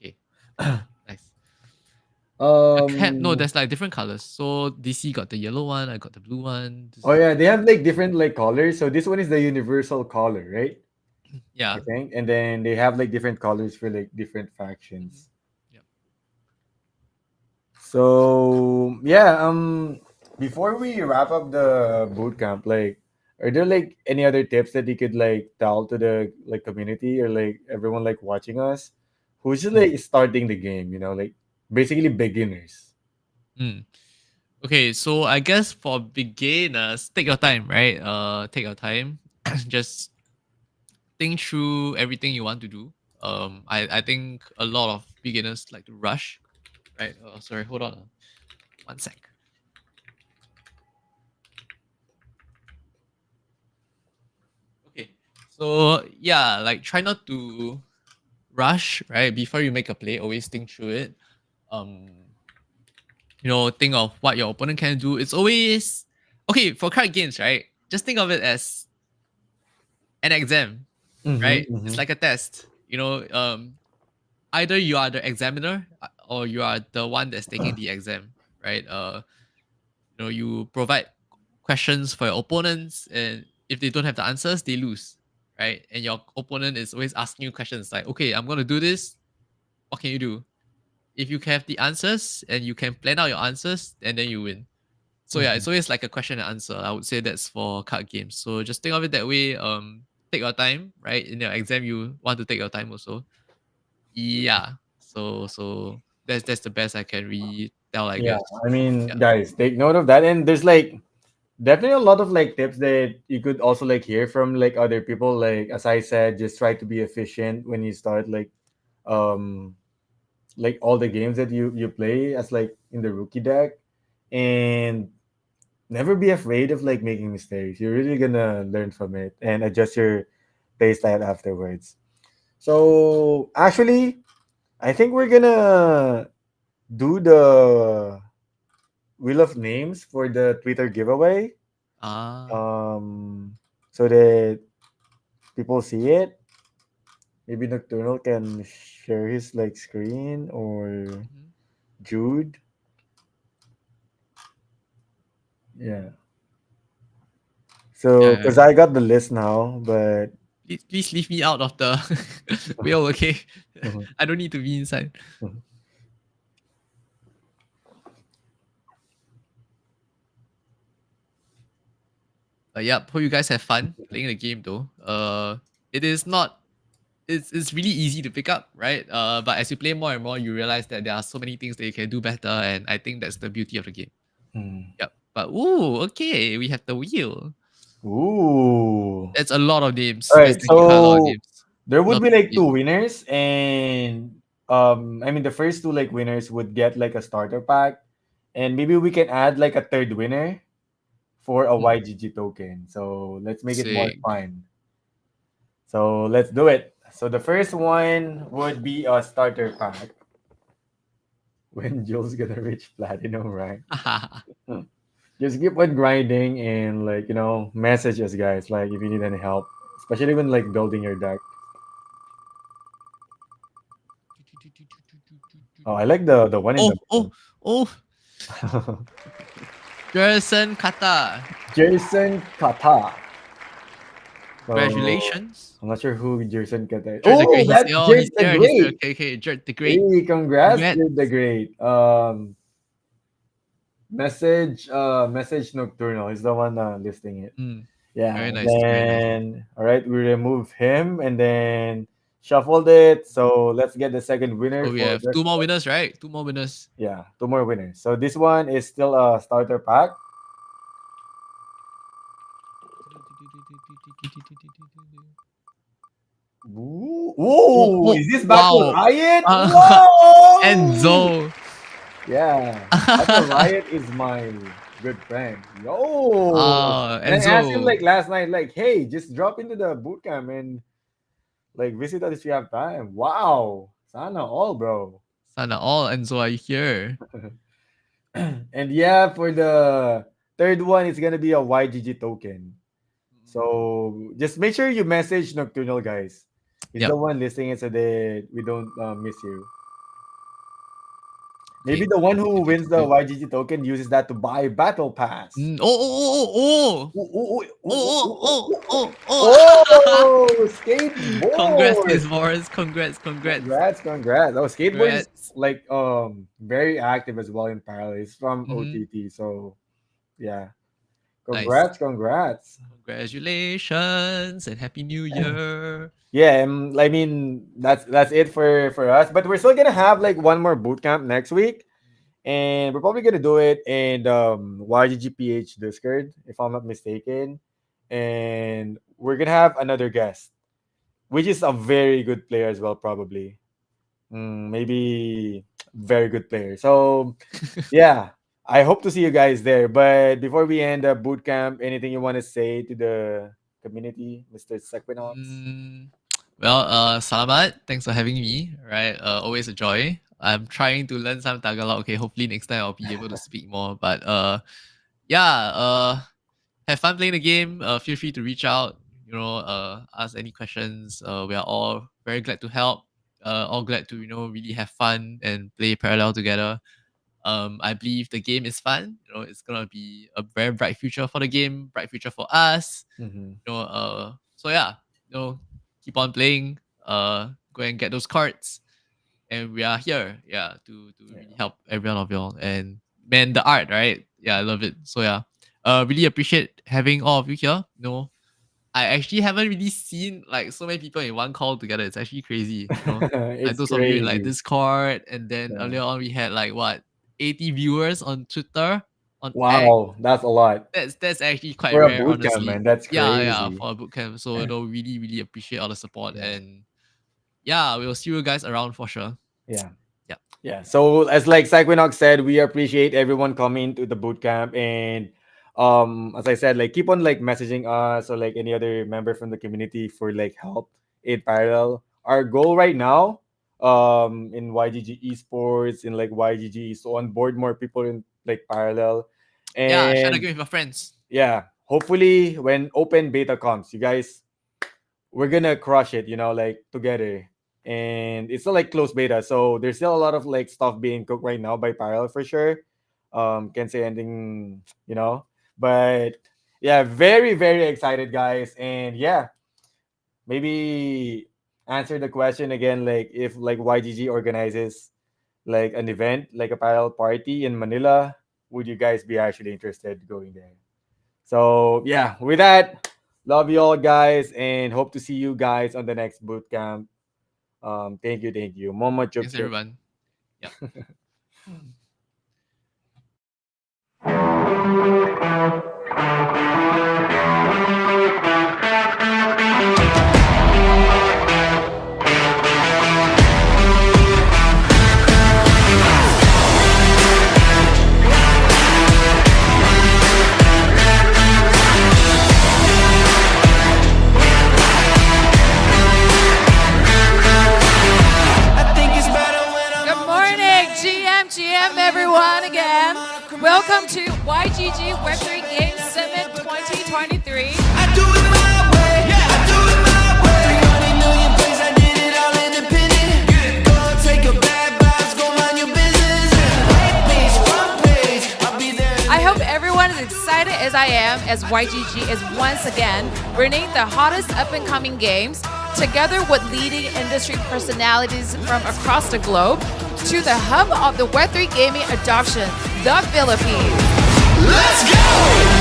S11: Okay. Nice. A cap, no,
S10: Um.
S11: there's like different colors. So DC got the yellow one, I got the blue one.
S10: Oh yeah, they have like different like colors. So this one is the universal color, right? I
S11: Yeah.
S10: think, and then they have like different colors for like different factions.
S11: Yep.
S10: So yeah, before we wrap up the boot camp, like, are there like any other tips that you could like tell to the like community or like everyone like watching us, who's just like starting the game? You know, like basically beginners.
S11: Mm. Okay, so I guess for beginners, take your time, right? Take your time. Just think through everything you want to do. I think a lot of beginners like to rush, right? Sorry, hold on. 1 sec. Okay. So yeah, like try not to rush, right? Before you make a play, always think through it. Think of what your opponent can do. It's always okay for card games, right? Just think of it as an exam, right?
S10: Mm-hmm,
S11: It's
S10: mm-hmm.
S11: like a test. Either you are the examiner or you are the one that's taking the exam, right? You provide questions for your opponents, and if they don't have the answers, they lose, right? And your opponent is always asking you questions like, okay, I'm gonna do this. What can you do? If you have the answers and you can plan out your answers, and then you win. So yeah, it's always like a question and answer. I would say that's for card games. So just think of it that way. Take your time, right? In your exam, you want to take your time also. Yeah. So that's the best I can really tell, I
S10: Yeah,
S11: guess.
S10: I mean,
S11: Yeah.
S10: guys, take note of that. And there's like definitely a lot of like tips that you could also like hear from like other people. Like as I said, just try to be efficient when you start um like all the games that you play as like in the rookie deck, and never be afraid of like making mistakes. You're really gonna learn from it and adjust your playstyle afterwards. So actually, I think we're gonna do the wheel of names for the Twitter giveaway.
S11: Ah.
S10: So that people see it. Maybe Nocturnal can share his like screen or
S11: Mhm.
S10: Jude. Yeah. So,
S11: Yeah.
S10: because I got the list now, but
S11: Please leave me out of the wheel, okay?
S10: Mhm,
S11: I don't need to be inside.
S10: mhm.
S11: Yeah, hope you guys have fun playing the game though. It is not. It's really easy to pick up, right? But as you play more and more, you realize that there are so many things that you can do better, and I think that's the beauty of the game.
S10: Mm.
S11: Yep. But ooh, okay, we have the wheel.
S10: Ooh.
S11: It's a lot of names.
S10: All
S11: That's
S10: right,
S11: actually quite a lot of
S10: so
S11: names.
S10: there would
S11: Love
S10: be
S11: the
S10: like two
S11: wheel.
S10: winners, and I mean the first two like winners would get like a starter pack, and maybe we can add like a third winner for a
S11: Mm,
S10: YGG token. So let's make it more
S11: sick.
S10: fun. So let's do it. So the first one would be a starter pack. When Jules gonna reach platinum, right? Just keep on grinding and like message us guys like if you need any help, especially when like building your deck. Oh, I like the one in
S11: Oh,
S10: the
S11: oh, oh, Jerson Kata.
S10: Jason Kata. So
S11: Congratulations.
S10: I'm not sure who Jason Kata is.
S11: Jared the
S10: Oh,
S11: Great.
S10: that's
S11: He's
S10: Jared the
S11: here. He's here.
S10: Great.
S11: Okay, okay. Jared the Great.
S10: Hey, congrats,
S11: Congrats.
S10: Jared the Great. Message Nocturnal is the one listing it.
S11: Mm,
S10: Yeah.
S11: very nice. Very nice.
S10: Then all right, we remove him and then shuffled it. So let's get the second winner
S11: So we
S10: for
S11: have
S10: this.
S11: two more winners, right? Two more winners.
S10: Yeah, two more winners. So this one is still a starter pack. Ooh,
S11: Oh,
S10: ooh,
S11: oh,
S10: is this Battle
S11: wow.
S10: Riot?
S11: Uh,
S10: Whoa!
S11: Enzo.
S10: Yeah, Battle Riot is my good friend. Yo! And I asked him
S11: Enzo.
S10: like last night, like, hey, just drop into the bootcamp and like visit us if you have time. Wow. Sana all, bro.
S11: Sana all. Enzo, are you here?
S10: And yeah, for the third one, it's gonna be a YGG token. So just make sure you message Nocturnal, guys. He's the
S11: Yep.
S10: one listing it so that we don't miss you. Maybe
S11: Okay.
S10: the one who wins the YGG token uses that to buy Battle Pass.
S11: Oh, oh, oh,
S10: Ooh, ooh, ooh, ooh,
S11: oh,
S10: ooh,
S11: oh,
S10: ooh, ooh,
S11: oh,
S10: ooh.
S11: oh,
S10: Oh,
S11: oh. Congrats,
S10: skateboard!
S11: Miss Morris. Congrats, congrats,
S10: Congrats. Oh, skateboard is
S11: congrats.
S10: like very active as well in parallel. It's from
S11: Mm-hmm.
S10: OTT, so yeah.
S11: Nice.
S10: Congrats.
S11: Congratulations and Happy New Year.
S10: Yeah, I mean that's it for us. But we're still gonna have like one more bootcamp next week, and we're probably gonna do it in YGGPH Discord, if I'm not mistaken. And we're gonna have another guest, which is a very good player as well, probably. Maybe very good player. So yeah, I hope to see you guys there. But before we end the bootcamp, anything you want to say to the community, Mr. Sequinox?
S11: Mm, well, Salamat. Thanks for having me. Right. Always a joy. I'm trying to learn some Tagalog. Okay, hopefully next time I'll be able to speak more. But yeah. Have fun playing the game. Feel free to reach out. Ask any questions. We are all very glad to help. All glad to really have fun and play parallel together. I believe the game is fun. It's gonna be a very bright future for the game, bright future for us.
S10: Mm-hmm.
S11: So yeah, keep on playing. Go and get those cards, and we are here, yeah, to really help every one of y'all. And man, the art, right? Yeah, I love it. So yeah, really appreciate having all of you here. I actually haven't really seen like so many people in one call together. It's actually crazy. Like
S10: It's
S11: those of you in like
S10: crazy.
S11: Discord, and then
S10: Yeah.
S11: earlier on we had like what 80 viewers on Twitter, on X.
S10: Wow, that's a lot
S11: That's actually quite
S10: for a
S11: rare,
S10: bootcamp,
S11: honestly.
S10: man. That's
S11: Yeah,
S10: crazy.
S11: for a bootcamp. So really, really appreciate all the support,
S10: Yeah,
S11: and yeah, we'll see you guys around for sure.
S10: yeah,
S11: Yeah.
S10: yeah. So as like Cyquinox said, we appreciate everyone coming to the bootcamp, and as I said, like keep on like messaging us or like any other member from the community for like help in parallel. Our goal right now, in YGG esports in like YGG is to onboard more people in like parallel,
S11: Yeah, share the
S10: and
S11: game with your friends.
S10: yeah, hopefully when open beta comes, you guys, we're gonna crush it, like together. And it's still like close beta, so there's still a lot of like stuff being cooked right now by Parallel for sure. Can't say anything, but yeah, very very excited, guys. And yeah, maybe answer the question again, like if like YGG organizes like an event, like a Parallel party in Manila, would you guys be actually interested going there? So yeah, with that, love you all guys and hope to see you guys on the next boot camp. Thank you. Mama chup
S11: Thanks
S10: chup.
S11: everyone. Yeah.
S2: I think it's better when I'm
S1: Good morning, GM everyone again. Welcome to YGG Web3 Game Summit 2023.
S2: I do it my way. I do it my way. 300 million plays, I did it all independent. Go take your bad vibes, go mind your business. White page, front page, I'll be there.
S1: I hope everyone is excited as I am as YGG is once again bringing the hottest up-and-coming games together with leading industry personalities from across the globe to the hub of the Web3 gaming adoption, the Philippines.
S2: Let's go!